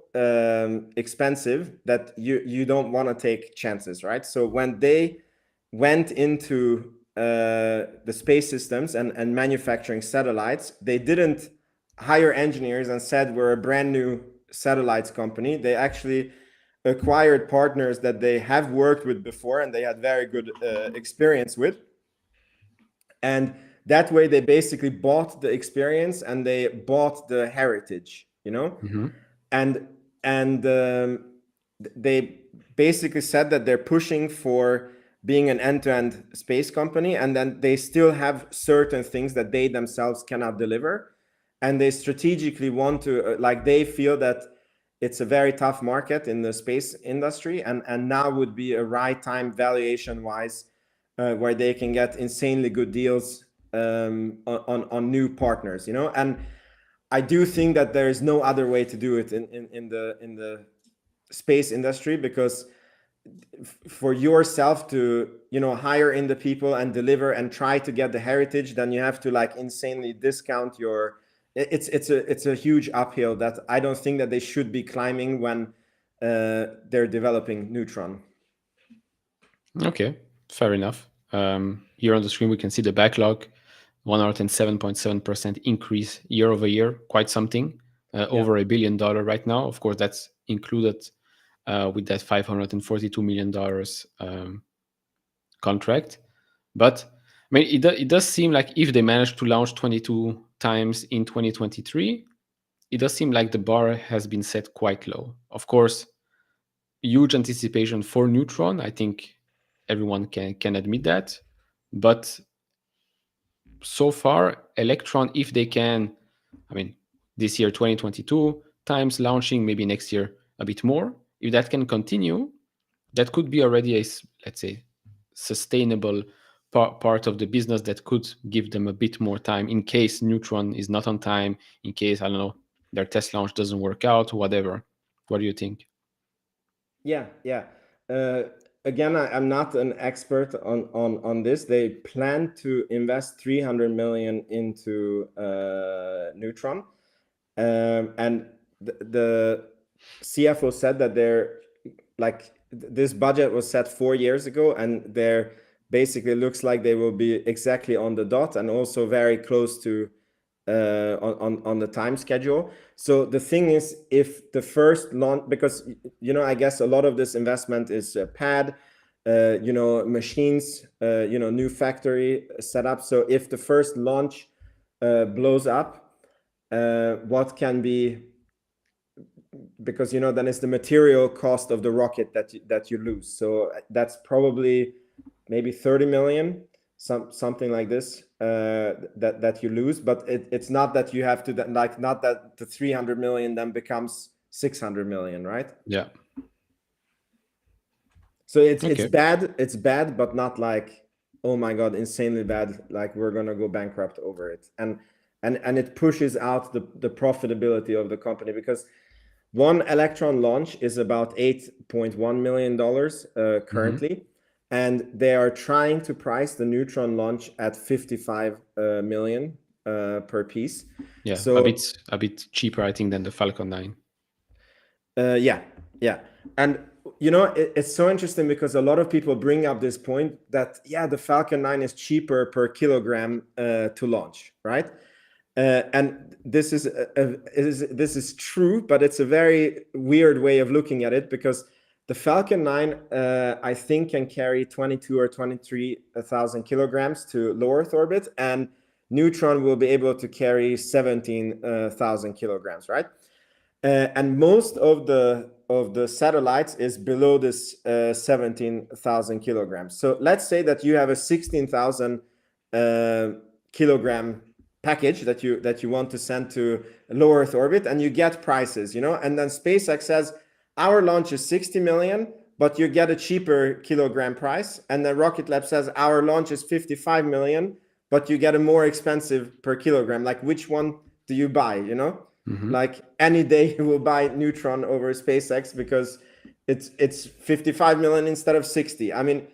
expensive that you don't want to take chances, right? So when they went into the space systems and manufacturing satellites, they didn't hire engineers and said we're a brand new satellites company. They actually acquired partners that they have worked with before and they had very good experience with, and that way they basically bought the experience and they bought the heritage, and they basically said that they're pushing for being an end-to-end space company, and then they still have certain things that they themselves cannot deliver, and they strategically want to like they feel that it's a very tough market in the space industry, and now would be a right time valuation wise where they can get insanely good deals on new partners, and I do think that there is no other way to do it in the space industry, because for yourself to hire in the people and deliver and try to get the heritage, then you have to like insanely discount your it's a huge uphill that I don't think that they should be climbing when they're developing Neutron. Okay, fair enough. Here on the screen we can see the backlog, 107.7% increase year over year, quite something. Over $1 billion right now. Of course, that's included with that $542 million contract. But I mean, it does seem like if they manage to launch 22 times in 2023, it does seem like the bar has been set quite low. Of course, huge anticipation for Neutron. I think everyone can admit that. But so far, Electron, if they can, I mean, this year 2022 times launching, maybe next year a bit more. If that can continue, that could be already a, let's say, sustainable part of the business that could give them a bit more time in case Neutron is not on time, in case, I don't know, their test launch doesn't work out, whatever. What do you think? Yeah. Again, I'm not an expert on this. They plan to invest 300 million into Neutron, and the CFO said that they're like this budget was set 4 years ago, and they're basically looks like they will be exactly on the dot and also very close to on the time schedule. So the thing is, if the first launch, because I guess a lot of this investment is pad, machines, new factory setup. So if the first launch blows up, what can be, because then it's the material cost of the rocket that you lose. So that's probably maybe 30 million, something like this, that you lose. But it's not that you have to not that the 300 million then becomes 600 million, right? Yeah. So it's bad, but not like, oh my god, insanely bad, like we're gonna go bankrupt over it. And it pushes out the profitability of the company, because one Electron launch is about $8.1 million currently, and they are trying to price the Neutron launch at 55 million per piece. Yeah, so a bit cheaper, I think, than the Falcon 9. Yeah. And it's so interesting because a lot of people bring up this point that the Falcon 9 is cheaper per kilogram to launch, right? And this is true, but it's a very weird way of looking at it, because the Falcon 9 I think can carry 22 or 23,000 kilograms to low Earth orbit, and Neutron will be able to carry 17,000 kilograms, right? And most of the satellites is below this 17,000 kilograms. So let's say that you have a 16,000 kilogram package that you want to send to low Earth orbit, and you get prices, and then SpaceX says our launch is 60 million, but you get a cheaper kilogram price, and then Rocket Lab says our launch is 55 million, but you get a more expensive per kilogram. Like, which one do you buy? Like, any day you will buy Neutron over SpaceX because it's 55 million instead of 60. I mean,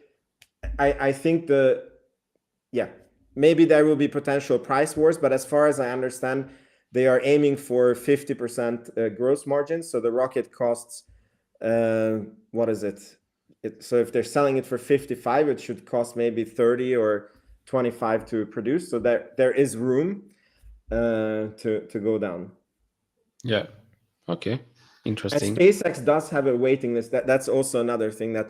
I think maybe there will be potential price wars, but as far as I understand, they are aiming for 50% gross margin. So the rocket costs, what is it? So if they're selling it for 55, it should cost maybe 30 or 25 to produce. So there is room to go down. Yeah. Okay. And Interesting. SpaceX does have a waiting list. That's also another thing, that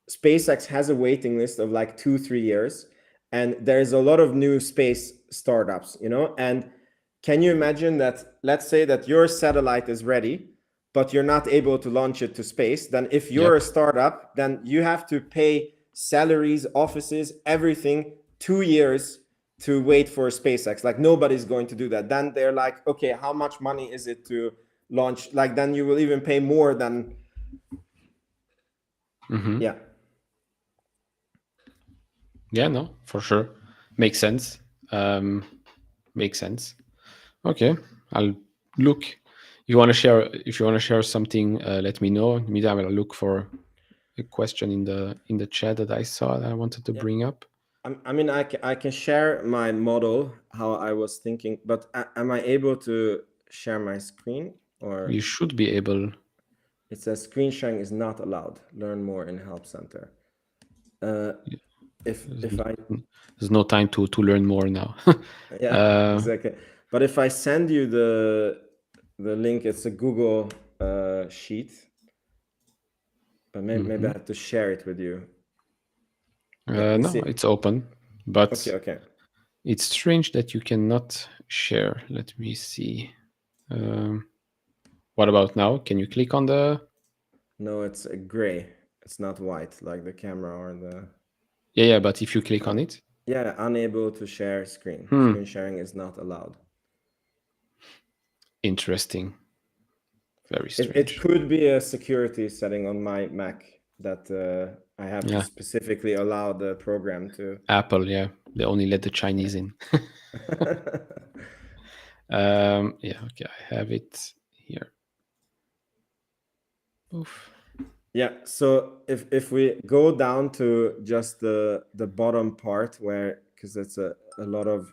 SpaceX has a waiting list of like 2-3 years, and there's a lot of new space startups, you know. And can you imagine that, let's say that your satellite is ready, but you're not able to launch it to space? Then if you're a startup, then you have to pay salaries, offices, everything 2 years to wait for SpaceX. Like nobody's going to do that. Then they're like, okay, how much money is it to launch? Like then you will even pay more than, yeah. Yeah, no, for sure. Makes sense. Makes sense. Okay, I'll look. You want to share? If you want to share something, let me know. Meantime, I'll look for a question in the chat that I saw that I wanted to bring up. I mean, I can share my model, how I was thinking, but am I able to share my screen? Or You should be able. it says screen sharing is not allowed. Learn more in help center. If I There's no time to learn more now. yeah, exactly. But if I send you the link, it's a Google sheet. But maybe I have to share it with you. No, it's open, but okay. It's strange that you cannot share. Let me see. What about now? Can you click on the? No, it's gray. It's not white like the camera or the. Yeah, but if you click on it. Yeah, unable to share screen. Screen sharing is not allowed. Interesting. Very strange. It could be a security setting on my Mac that I have to specifically allow the program to. Apple, yeah, they only let the Chinese in. Yeah, okay, I have it here. Oof. Yeah, so if we go down to just the bottom part, where, because it's a lot of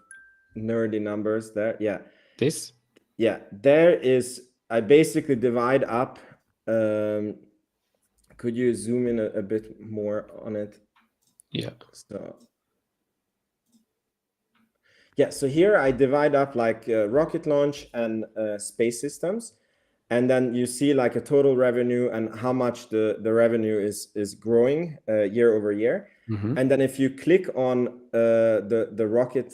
nerdy numbers there. Yeah. This? Yeah, there is, I basically divide up. Could you zoom in a bit more on it? Yeah. So here I divide up like rocket launch and space systems. And then you see like a total revenue and how much the revenue is growing year over year. And then if you click on the rocket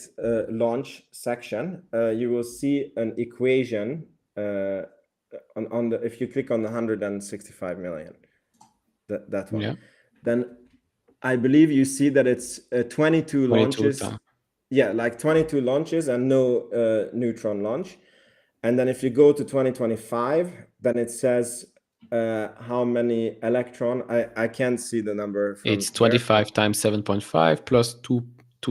launch section, you will see an equation on the, if you click on the 165 million, that one. Yeah. Then I believe you see that it's 22 launches. Yeah, like 22 launches and no Neutron launch. And then if you go to 2025, then it says how many Electron. I can't see the number. It's 25 times 7.5 plus 2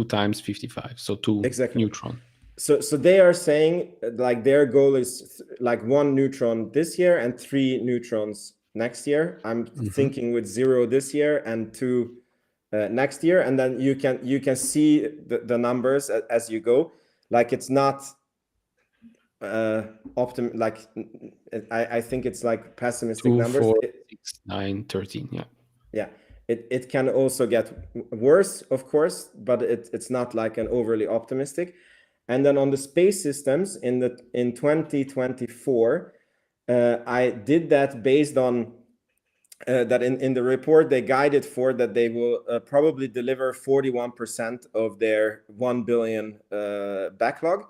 times 55. So 2 Neutron. So they are saying like their goal is like 1 Neutron this year and 3 neutrons next year. I'm thinking with 0 this year and 2 next year. And then you can see the numbers as you go. Like it's not like I think it's like pessimistic 2, numbers. 4, 6, 9, 13. Yeah. Yeah. It can also get worse, of course, but it's not like an overly optimistic. And then on the space systems in 2024, I did that based on that in the report they guided for that they will probably deliver 41% of their 1 billion backlog.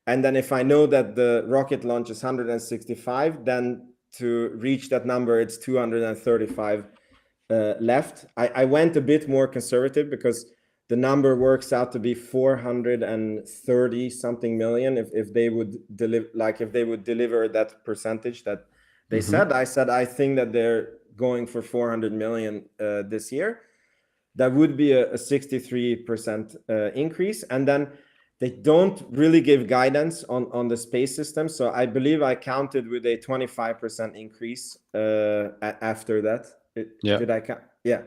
And then if I know that the rocket launch is 165, then to reach that number, it's 235 left. I went a bit more conservative because the number works out to be 430 something million if they would deliver, like if they would deliver that percentage that they said. I said I think that they're going for 400 million this year. That would be a 63% increase. And then they don't really give guidance on the space system. So I believe I counted with a 25% increase after that. Did I count? Yeah.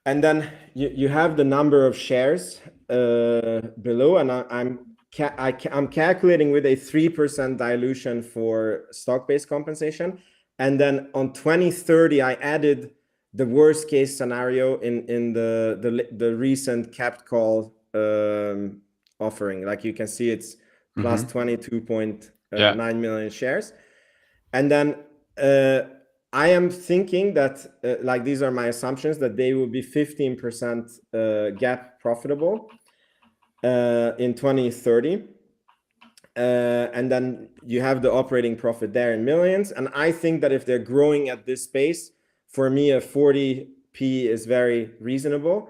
And then you have the number of shares below, and I'm I'm calculating with a 3% dilution for stock-based compensation. And then on 2030, I added the worst case scenario in the recent capped call offering. Like you can see, it's plus 22.9 million shares. And then I am thinking that, like these are my assumptions, that they will be 15% gap profitable in 2030. And then you have the operating profit there in millions. And I think that if they're growing at this pace, for me, a 40p is very reasonable.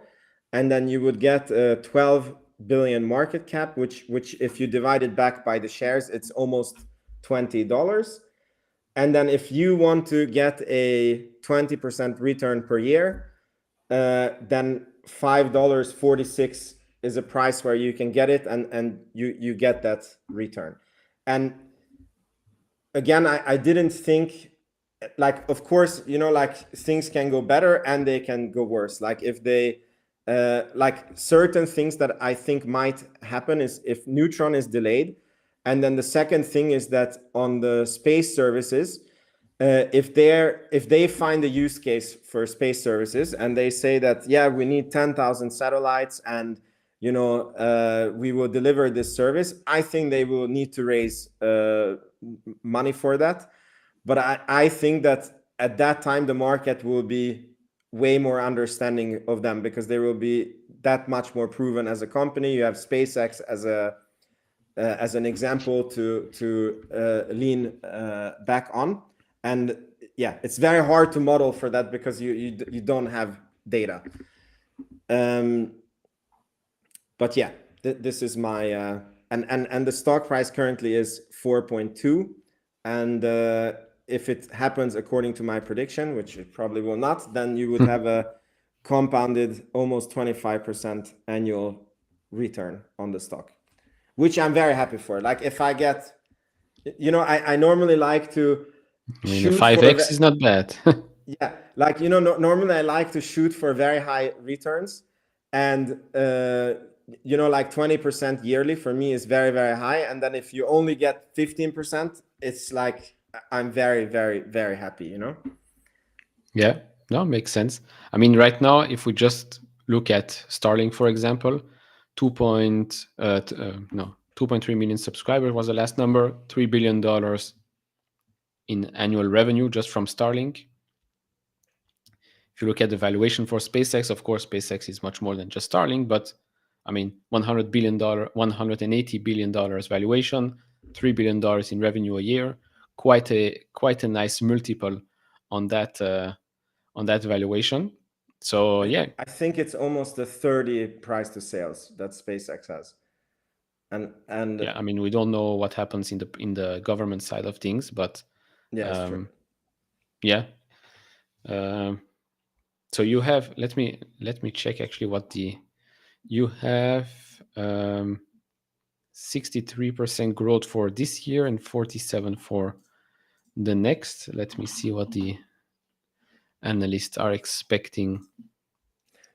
And then you would get a 12 billion market cap, which if you divide it back by the shares, it's almost $20. And then if you want to get a 20% return per year, then $5.46 is a price where you can get it, and you get that return. And again, I didn't think, like, of course, you know, like things can go better and they can go worse. Like if they like certain things that I think might happen is if Neutron is delayed. And then the second thing is that on the space services, if they find a use case for space services and they say that, yeah, we need 10,000 satellites and, you know, we will deliver this service, I think they will need to raise money for that. But I think that at that time, the market will be way more understanding of them because they will be that much more proven as a company. You have SpaceX as an example to lean back on. And yeah, it's very hard to model for that because you don't have data. But yeah, this is my and the stock price currently is 4.2, and if it happens according to my prediction, which it probably will not, then you would have a compounded almost 25% annual return on the stock, which I'm very happy for. Like if I get, you know, I normally like to shoot 5x is not bad. Yeah, like, you know, normally I like to shoot for very high returns, and you know, like 20% yearly for me is very, very high. And then if you only get 15%, it's like I'm very, very, very happy, you know? Yeah, no, makes sense. I mean, right now, if we just look at Starlink, for example, 2.3 million subscribers was the last number, $3 billion in annual revenue just from Starlink. If you look at the valuation for SpaceX, of course, SpaceX is much more than just Starlink, but I mean, $180 billion valuation, $3 billion in revenue a year, quite a nice multiple on that valuation. So yeah, I think it's almost a 30 price to sales that SpaceX has. And yeah, I mean, we don't know what happens in the government side of things, but yeah, true. Yeah. So you have, let me check actually what you have 63% growth for this year and 47% for the next. Let me see what the analysts are expecting.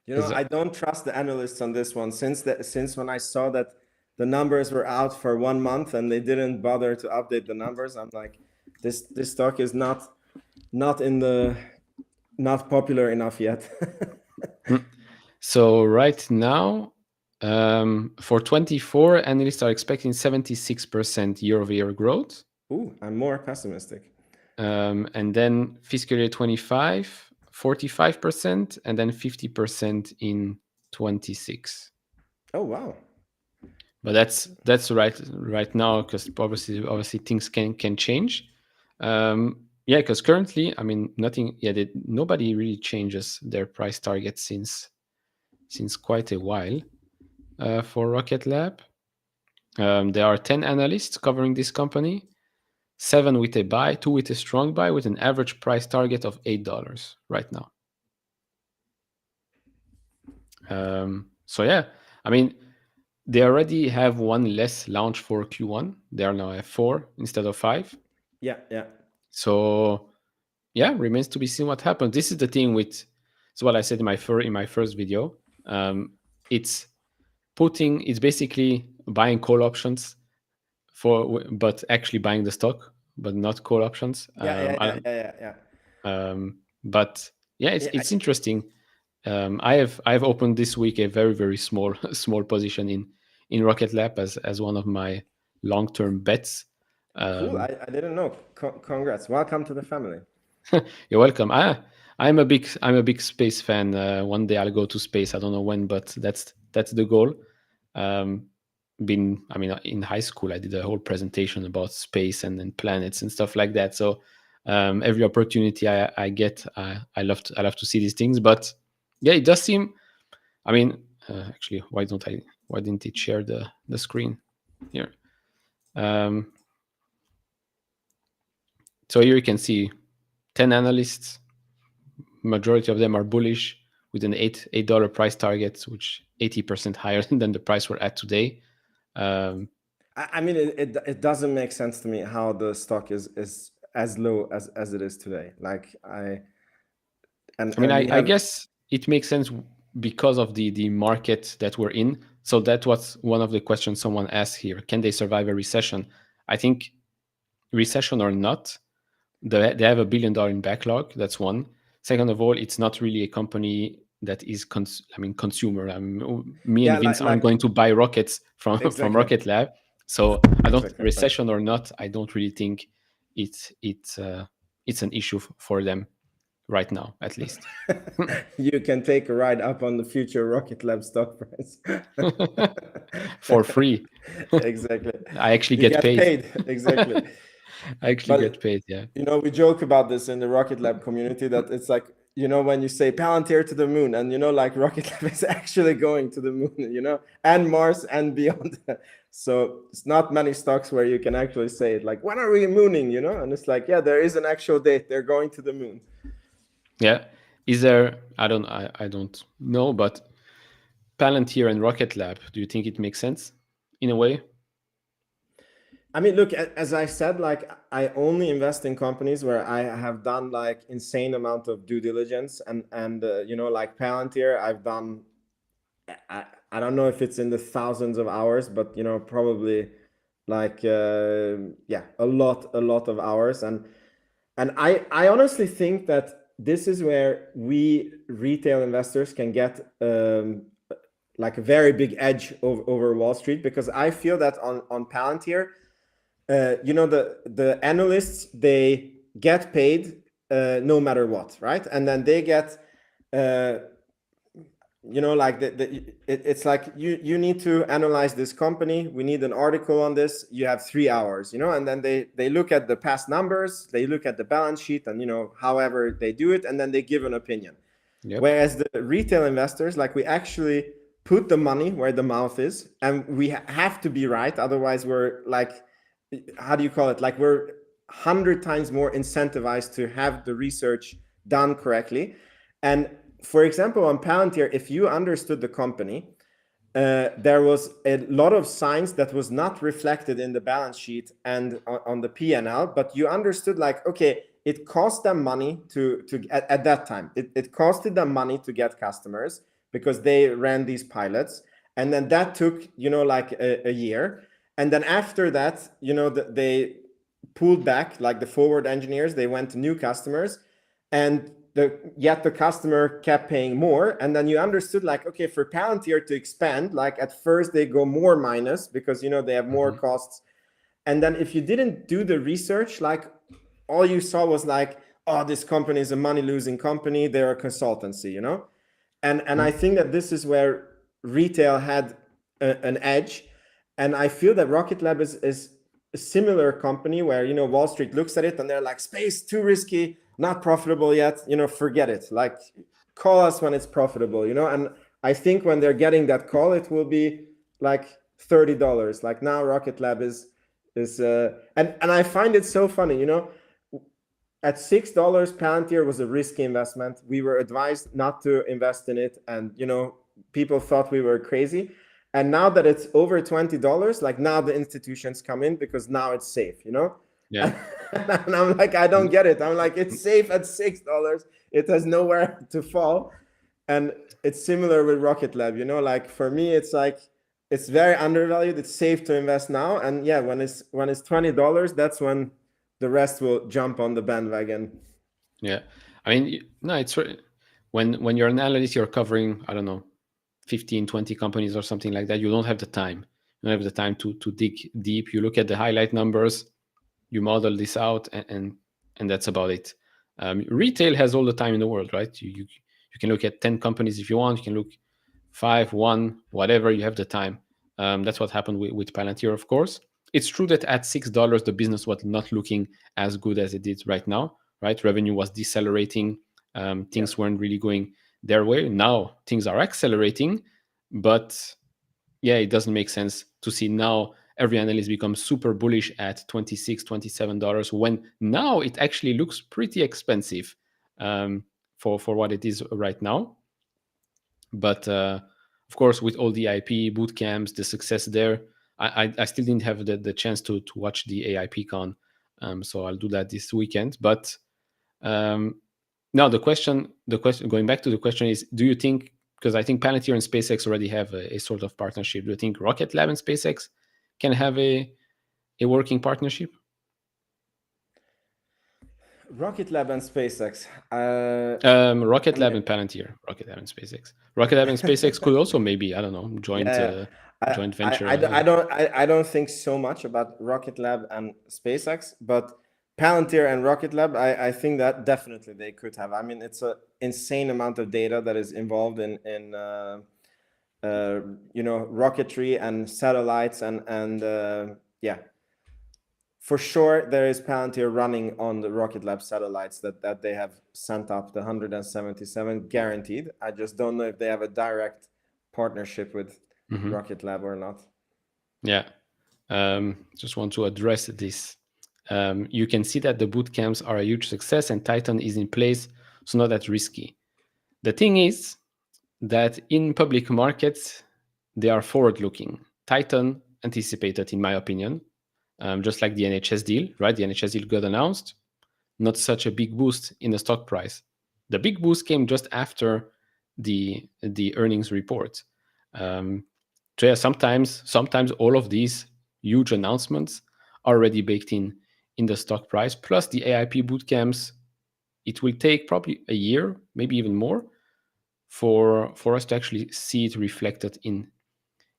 You know, I don't trust the analysts on this one since when I saw that the numbers were out for 1 month and they didn't bother to update the numbers. I'm like, this stock is not popular enough yet. So right now, for 24, analysts are expecting 76% year-over-year growth. Ooh, I'm more pessimistic. And then fiscal year 25, 45%, and then 50% in 26. Oh wow! But that's right now, because obviously things can change. Yeah, because currently, I mean, nobody really changes their price target since quite a while for ROCKETLAB. There are 10 analysts covering this company, 7 with a buy, 2 with a strong buy, with an average price target of $8 right now. So yeah, I mean, they already have 1 less launch for Q1. They are now at 4 instead of 5. Yeah. So yeah, remains to be seen what happens. This is the thing with, it's what I said in my first video. It's putting, it's basically buying call options but actually buying the stock, but not call options. But yeah, it's interesting. I've opened this week a very, very small small position in Rocket Lab as one of my long-term bets. Cool. I didn't know. Congrats. Welcome to the family. You're welcome. I'm a big space fan. One day I'll go to space. I don't know when, but that's the goal. In high school I did a whole presentation about space and planets and stuff like that. So every opportunity I get, I love to see these things. But yeah, it does seem. Actually, why didn't it share the screen here? So here you can see 10 analysts. Majority of them are bullish with an $8 price target, which 80% higher than the price we're at today. It doesn't make sense to me how the stock is as low as it is today. I guess it makes sense because of the market that we're in. So that was one of the questions someone asked here. Can they survive a recession? I think recession or not, they have $1 billion in backlog. That's one. Second of all, it's not really a company that is consumer. Me and Vince aren't going to buy rockets from Rocket Lab. So I don't recession or not. I don't really think it's an issue for them right now, at least. You can take a ride up on the future Rocket Lab stock price for free. Exactly. I actually get paid. Exactly. I actually get paid. Yeah. We joke about this in the Rocket Lab community that it's like, when you say Palantir to the moon, and Rocket Lab is actually going to the moon, and Mars and beyond. So it's not many stocks where you can actually say it, like, when are we mooning, and it's like, yeah, there is an actual date, they're going to the moon. Yeah. Is there, I don't know, but Palantir and Rocket Lab, do you think it makes sense in a way? Look, as I said, I only invest in companies where I have done insane amount of due diligence, and like Palantir, I've done, I don't know if it's in the thousands of hours, but probably a lot of hours, and I honestly think that this is where we retail investors can get a very big edge over Wall Street, because I feel that on Palantir, the analysts, they get paid no matter what, right? And then they get it's like you need to analyze this company. We need an article on this. You have 3 hours, and then they look at the past numbers, they look at the balance sheet, and however they do it, and then they give an opinion. Yep. Whereas the retail investors, we actually put the money where the mouth is, and we have to be right, otherwise we're how do you call it? We're 100 times more incentivized to have the research done correctly. And for example, on Palantir, if you understood the company, there was a lot of signs that was not reflected in the balance sheet and on the P&L, but you understood okay, it cost them money to at that time, it costed them money to get customers because they ran these pilots. And then that took, a year. And then after that, they pulled back, the forward engineers, they went to new customers, and yet the customer kept paying more. And then you understood okay, for Palantir to expand, at first they go more minus because, they have more costs. And then if you didn't do the research, all you saw was oh, this company is a money losing company. They're a consultancy, And I think that this is where retail had an edge. And I feel that Rocket Lab is a similar company where, Wall Street looks at it and they're like, space, too risky, not profitable yet, forget it. Call us when it's profitable, And I think when they're getting that call, it will be $30. Now Rocket Lab is and I find it so funny, at $6, Palantir was a risky investment. We were advised not to invest in it. And, people thought we were crazy. And now that it's over $20, now the institutions come in because now it's safe, Yeah. And I'm like, I don't get it. I'm like, it's safe at $6. It has nowhere to fall. And it's similar with Rocket Lab, For me, it's it's very undervalued. It's safe to invest now, and yeah, when it's $20, that's when the rest will jump on the bandwagon. Yeah, I mean, no, when you're an analyst, you're covering, I don't know, 15, 20 companies or something like that. You don't have the time. You don't have the time to dig deep. You look at the highlight numbers, you model this out, and that's about it. Retail has all the time in the world, right? You can look at 10 companies if you want. You can look five, one, whatever. You have the time. That's what happened with Palantir, of course. It's true that at $6, the business was not looking as good as it is right now, right? Revenue was decelerating. Things weren't really going their way. Now things are accelerating, but yeah, it doesn't make sense to see now every analyst becomes super bullish at $26, $27 when now it actually looks pretty expensive for what it is right now. But of course, with all the IP boot camps, the success there, I still didn't have the chance to watch the AIP con. So I'll do that this weekend. But now the question, going back to the question is, do you think, because I think Palantir and SpaceX already have a sort of partnership, do you think Rocket Lab and SpaceX can have a working partnership? Rocket Lab and SpaceX. Rocket I Lab mean, and Palantir, Rocket Lab and SpaceX. Rocket Lab and SpaceX could also maybe, I don't know, joint yeah, joint venture. I don't think so much about Rocket Lab and SpaceX, but Palantir and Rocket Lab, I think that definitely they could have. I mean, it's an insane amount of data that is involved in rocketry and satellites and yeah, for sure there is Palantir running on the Rocket Lab satellites that they have sent up, the 177 guaranteed. I just don't know if they have a direct partnership with Rocket Lab or not. Yeah, just want to address this. You can see that the boot camps are a huge success and Titan is in place, so not that risky. The thing is that in public markets, they are forward-looking. Titan anticipated, in my opinion, just like the NHS deal, right? The NHS deal got announced, not such a big boost in the stock price. The big boost came just after the earnings report. So yeah, sometimes all of these huge announcements are already baked in the stock price. Plus the AIP bootcamps, it will take probably a year, maybe even more, for us to actually see it reflected in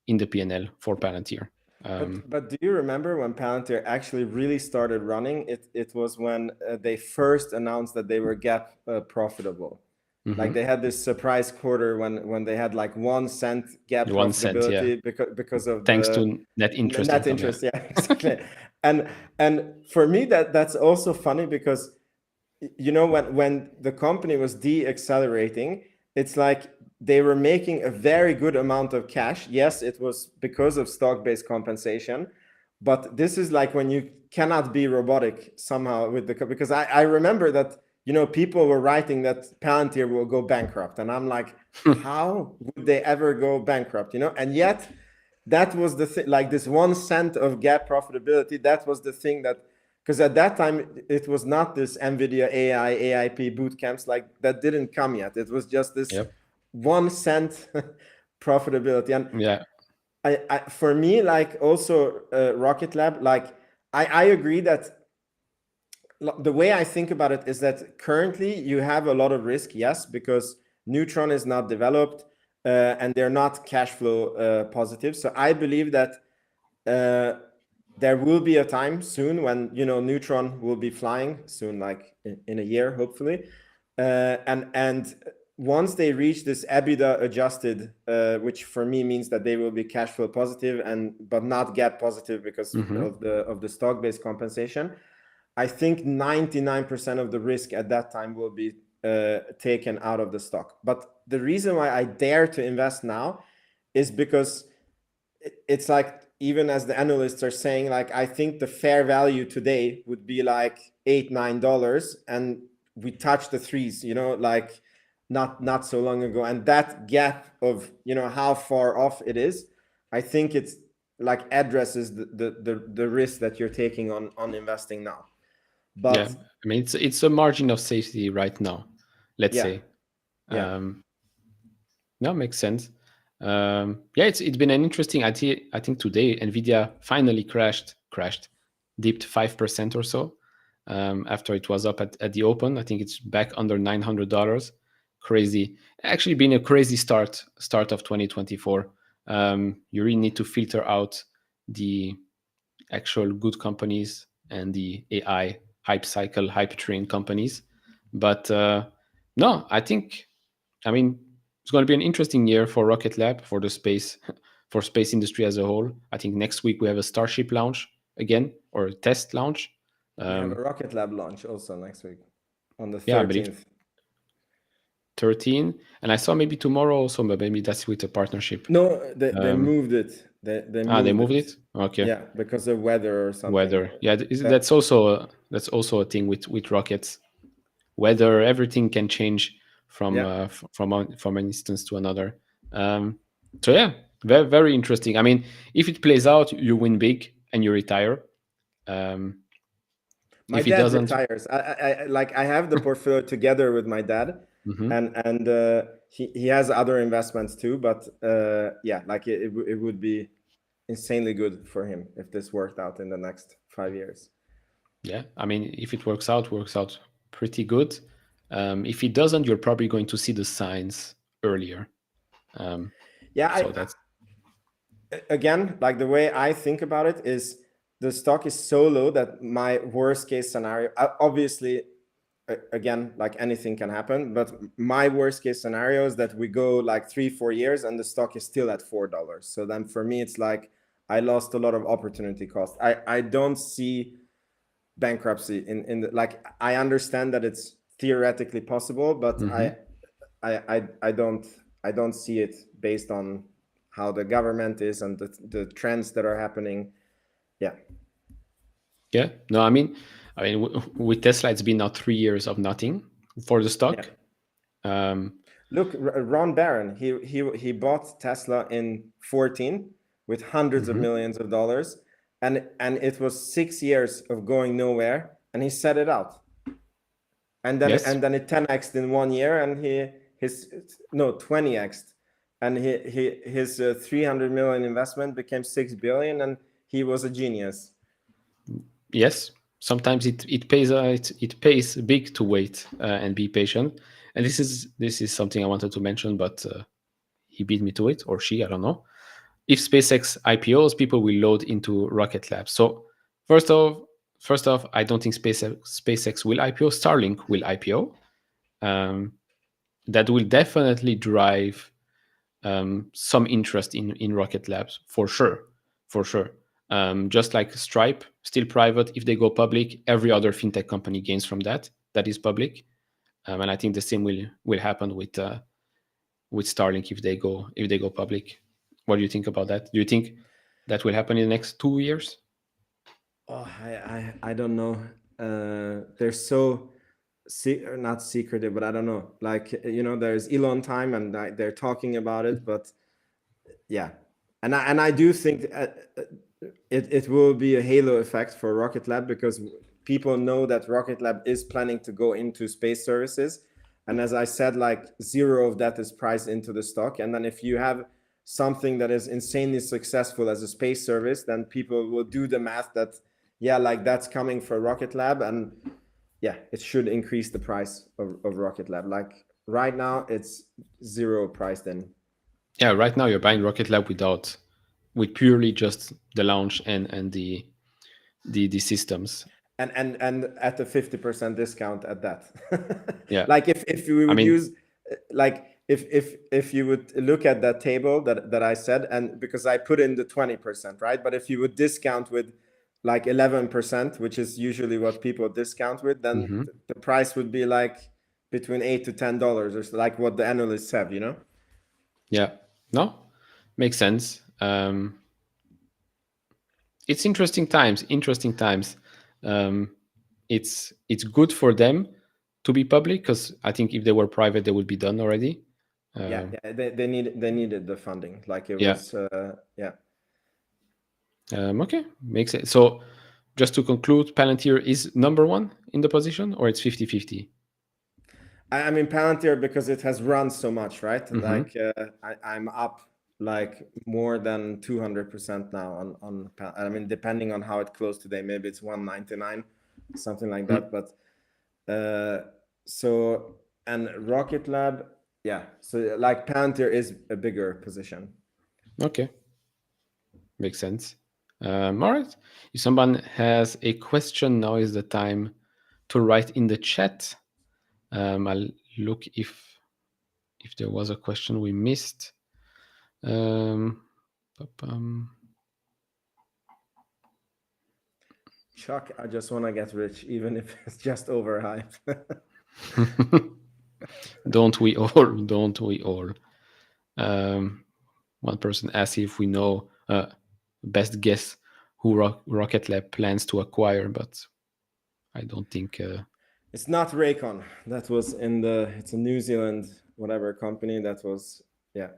the P&L for Palantir. But do you remember when Palantir actually really started running? It was when they first announced that they were gap profitable. Like they had this surprise quarter when they had like 1 cent gap 1 cent, yeah. profitability because of Thanks the to net interest net income, interest. Yeah, exactly. And for me that's also funny because when the company was de-accelerating, it's like they were making a very good amount of cash. Yes, it was because of stock-based compensation, but this is like when you cannot be robotic somehow with because I remember that people were writing that Palantir will go bankrupt, and I'm like, how would they ever go bankrupt? And yet that was the thing, like this 1 cent of gap profitability, that was the thing that, because at that time it was not this NVIDIA AI AIP boot camps, like that didn't come yet. It was just this 1 cent profitability. And yeah, I for me, like also Rocket Lab, like I agree that the way I think about it is that currently you have a lot of risk, yes, because Neutron is not developed and they're not cash flow positive. So I believe that there will be a time soon when Neutron will be flying soon, like in a year, hopefully, and once they reach this EBITDA adjusted, which for me means that they will be cash flow positive but not gap positive because of the stock-based compensation. I think 99% of the risk at that time will be taken out of the stock. But the reason why I dare to invest now is because it's like, even as the analysts are saying, like, I think the fair value today would be like $8-9, and we touched the threes, like not so long ago. And that gap of, how far off it is, I think it's like addresses the risk that you're taking on investing now. But yeah, I mean, it's a margin of safety right now, let's say. Yeah. No, makes sense. Yeah, it's been an interesting. I think today Nvidia finally crashed, dipped 5% or so after it was up at the open. I think it's back under $900. Crazy. Actually, been a crazy start of 2024. You really need to filter out the actual good companies and the AI hype cycle, hype train companies. But no, I mean, it's going to be an interesting year for Rocket Lab, for the space, for space industry as a whole. I think next week we have a Starship launch again, or a test launch. We have a Um, Rocket Lab launch also next week on the yeah, I believe 13th. 13, and I saw maybe tomorrow also, but maybe that's with a partnership. No, they Um, moved it. They they moved moved it. it. Okay, Yeah, because of weather or something. weather. Yeah, That that's also a thing with rockets. Weather, everything can change from yeah. from an instance to another. Um, so yeah, very very interesting. I mean, if it plays out, you win big and you retire. Um, My if it dad doesn't, retires. I like I have the portfolio together with my dad, mhm. and he has other investments too. But yeah, like it would be insanely good for him if this worked out in the next 5 years. Yeah, I mean, if it works out pretty good. If it doesn't, you're probably going to see the signs earlier. Um, Yeah, so that's again, like the way I think about it is the stock is so low that my worst case scenario, obviously, again, like anything can happen, but my worst case scenario is that we go like 3-4 years and the stock is still at $4. So then for me, it's like I lost a lot of opportunity cost. I don't see bankruptcy in the, like I understand that it's theoretically possible, but mhm. I don't see it based on how the government is and the trends that are happening. Yeah. Yeah. No, I mean, with Tesla, it's been now 3 years of nothing for the Yeah. stock. Um, Look, Ron Barron, he bought Tesla in 14 with hundreds of mhm. millions of dollars, and it was 6 years of going nowhere, and he set it out, Yes. and then it 10x'd in 1 year, and his no 20x'd, and his 300 million investment became 6 billion, and he was a genius. Yes. Sometimes it pays it pays big to wait and be patient. And this is something I wanted to mention, but he beat me to it, or she, I don't know. If SpaceX IPOs, people will load into Rocket Lab. So first off, I don't think SpaceX will IPO. Starlink will IPO. Um, that will definitely drive some interest in Rocket Labs for sure, for sure. Just like Stripe, still private. If they go public, every other fintech company gains from that. That is public, and I think the same will happen with Starlink if they go public. What do you think about that? Do you think that will happen in the next 2 years? Oh, I don't know. They're so not secretive, but I don't know. Like there's Elon time, and they're talking about it, but yeah, and I do think it will be a halo effect for Rocket Lab because people know that Rocket Lab is planning to go into space services, and as I said, like zero of that is priced into the stock. And then if you have something that is insanely successful as a space service, then people will do the math that yeah, like that's coming for Rocket Lab, and yeah, it should increase the price of Rocket Lab. Like right now, it's zero priced in. Yeah, right now you're buying Rocket Lab with purely just the launch and the systems. And at a 50% discount at that. Yeah, Like if we I would mean, use like if you would look at that table that I said, and because I put in the 20%, right? But if you would discount with like 11%, which is usually what people discount with, then mhm. the price would be like between $8 to $10, or like what the analysts have, Yeah, no, makes sense. It's interesting times. Interesting times. Um, it's good for them to be public because I think if they were private, they would be done already. Yeah, Um, yeah, they needed the funding. Like it yeah. was yeah. Okay, makes sense. So just to conclude, Palantir is number one in the position, or it's 50-50? I mean Palantir because it has run so much, right? Mm-hmm. Like I'm up like more than 200% now I mean, depending on how it closed today, maybe it's 199, something like that. But so, and Rocket Lab, yeah, so like Palantir is a bigger position. Okay, makes sense. All right. If someone has a question, now is the time to write in the chat. I'll look if there was a question we missed. Chuck, I just want to get rich, even if it's just overhyped. Don't we all? Don't we all? One person asked if we know best guess who Rocket Lab plans to acquire, but I don't think it's not Raycon. That was it's a New Zealand whatever company that was, yeah.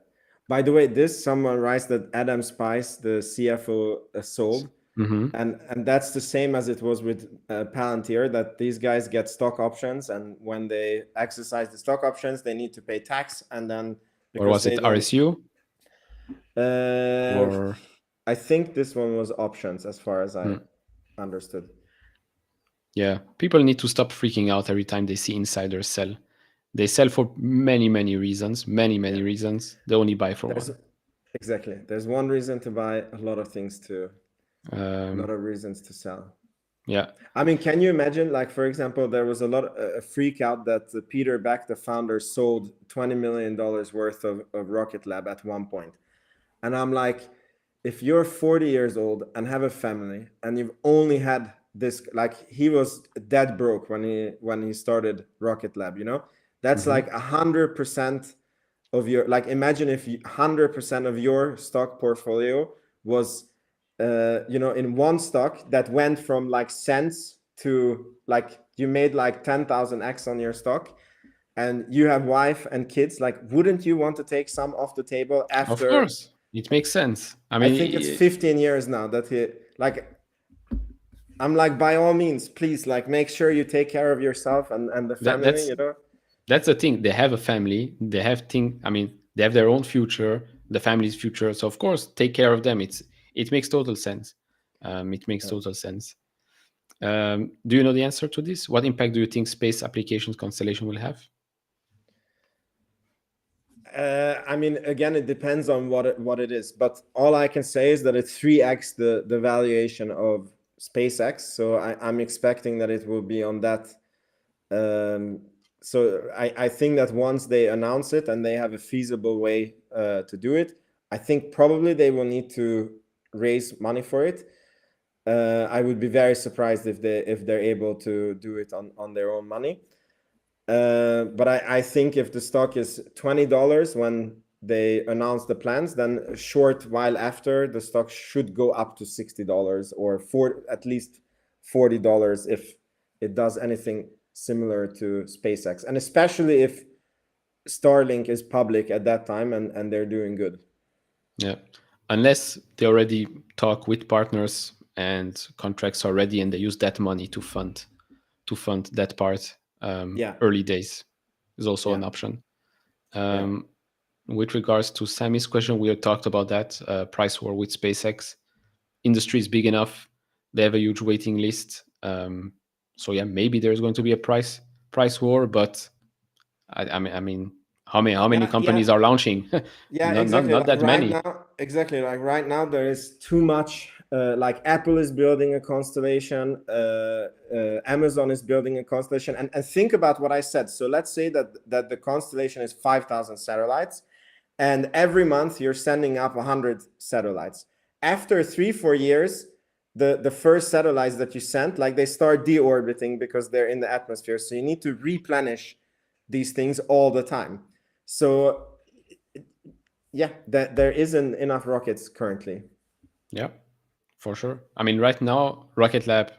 By the way, someone writes that Adam Spice, the CFO, sold. And that's the same as it was with Palantir, that these guys get stock options, and when they exercise the stock options, they need to pay tax, and then or was it RSU? Or I think this one was options, as far as I understood. Yeah, people need to stop freaking out every time they see insiders sell. They sell for many reasons, many reasons. They only buy for one. Exactly. There's one reason to buy, a lot of things to, a lot of reasons to sell. Yeah. I mean, can you imagine, like, for example, there was a freak out that Peter Beck, the founder, sold $20 million worth of Rocket Lab at one point. And I'm like, if you're 40 years old and have a family and you've only had this, like, he was dead broke when he started Rocket Lab, you know, that's like 100% of your, like, imagine if 100% of your stock portfolio was, you know, in one stock that went from like cents to like, you made like 10,000x on your stock, and you have wife and kids, like, wouldn't you want to take some off the table after? Of course, it makes sense. I mean, I think it's 15 years now that he, like, I'm like, by all means, please, like, make sure you take care of yourself and the family, you know? That's the thing. They have a family. They have I mean, they have their own future, the family's future. So of course, take care of them. It makes total sense. It makes total sense. Do you know the answer to this? What impact do you think space applications constellation will have? I mean, again, it depends on what it is, but all I can say is that it's 3x the valuation of SpaceX. So I'm expecting that it will be on that. So I think that once they announce it and they have a feasible way to do it, I think probably they will need to raise money for it. I would be very surprised if they're able to do it on their own money. But I think if the stock is $20 when they announce the plans, then a short while after, the stock should go up to $60 or at least $40 if it does anything similar to SpaceX, and especially if Starlink is public at that time and they're doing good. Yeah, unless they already talk with partners and contracts are ready and they use that money to fund that part. Early days is also an option. With regards to Sammy's question, we had talked about that price war with SpaceX. Industry is big enough; they have a huge waiting list. So yeah, maybe there's going to be a price war, but I mean, how many companies are launching? Exactly. Not that many. Now, exactly. Like right now, there is too much. Like Apple is building a constellation, Amazon is building a constellation, and think about what I said. So let's say that the constellation is 5,000 satellites, and every month you're sending up 100 satellites. After 3-4 years, the first satellites that you sent, like, they start deorbiting because they're in the atmosphere. So you need to replenish these things all the time. So yeah, there isn't enough rockets currently. Yeah, for sure. I mean, right now, Rocket Lab,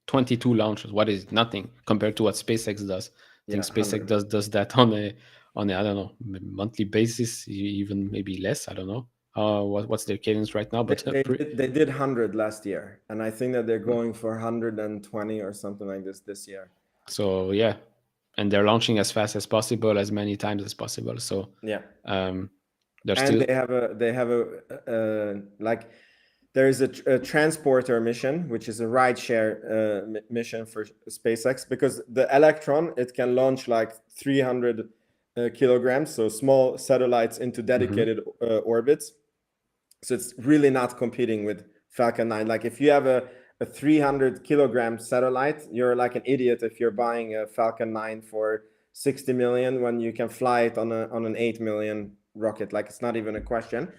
22 launches. What is nothing compared to what SpaceX does? I think SpaceX does that on a I don't know, monthly basis, even maybe less. I don't know. What's their cadence right now? But they did 100 last year, and I think that they're going for 120 or something like this year. So yeah, and they're launching as fast as possible, as many times as possible. So yeah, They're And still. they have a like there is a transporter mission, which is a rideshare mission for SpaceX, because the Electron, it can launch like 300 kilograms, so small satellites into dedicated orbits. So it's really not competing with Falcon 9. Like if you have a 300 kilogram satellite, you're like an idiot if you're buying a Falcon 9 for 60 million when you can fly it on an 8 million rocket. Like it's not even a question.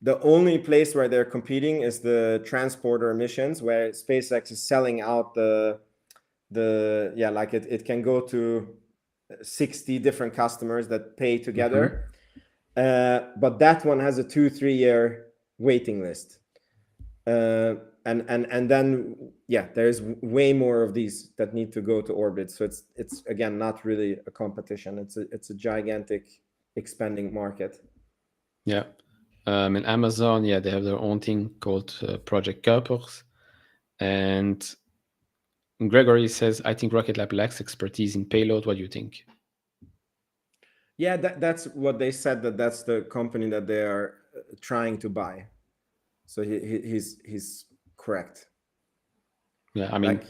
The only place where they're competing is the transporter missions, where SpaceX is selling out like it can go to 60 different customers that pay together. But that one has a 2-3 year waiting list. And then there's way more of these that need to go to orbit. So it's again not really a competition. It's a gigantic expanding market. Yeah. In Amazon, they have their own thing called Project Kuipers. And Gregory says, I think Rocket Lab lacks expertise in payload. What do you think? Yeah, that's what they said, that's the company that they are trying to buy. So he's correct. Yeah, I mean,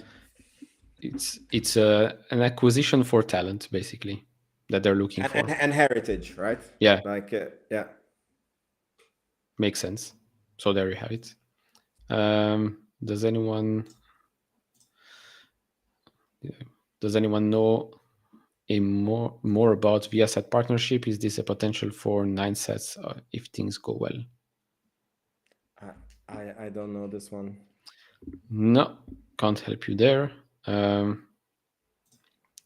it's an acquisition for talent, basically, that they're looking for. And heritage, right? Yeah. Like, yeah. Makes sense. So there you have it. Does anyone know more about Viasat partnership? Is this a potential for 9 sets if things go well? I don't know this one. No, can't help you there. So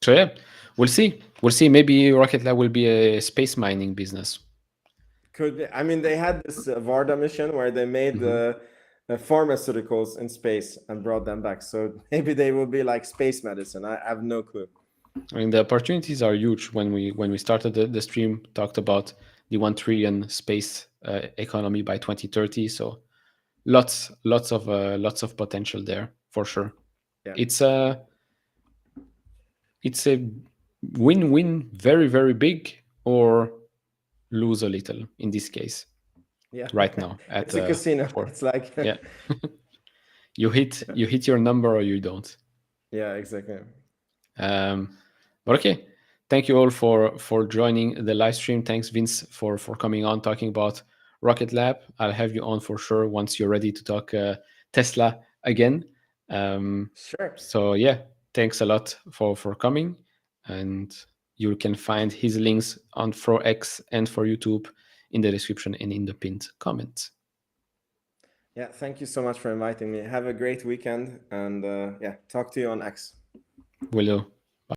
yeah, we'll see. Maybe Rocket Lab will be a space mining business. Could be. I mean, they had this Varda mission where they made pharmaceuticals in space and brought them back. So maybe they will be like space medicine. I have no clue. I mean, the opportunities are huge. When we started the stream, talked about the 1 trillion space economy by 2030. So lots of potential there for sure. Yeah. It's a win-win, very, very big, or lose a little in this case. Yeah. Right now at it's a casino. 4. It's like yeah. you hit your number or you don't. Yeah, exactly. But okay, thank you all for joining the live stream. Thanks, Vince, for coming on, talking about Rocket Lab. I'll have you on for sure once you're ready to talk Tesla again. Sure. So yeah, thanks a lot for coming, and you can find his links on for X and for YouTube in the description and in the pinned comment. Yeah, thank you so much for inviting me. Have a great weekend, and talk to you on X. Will do.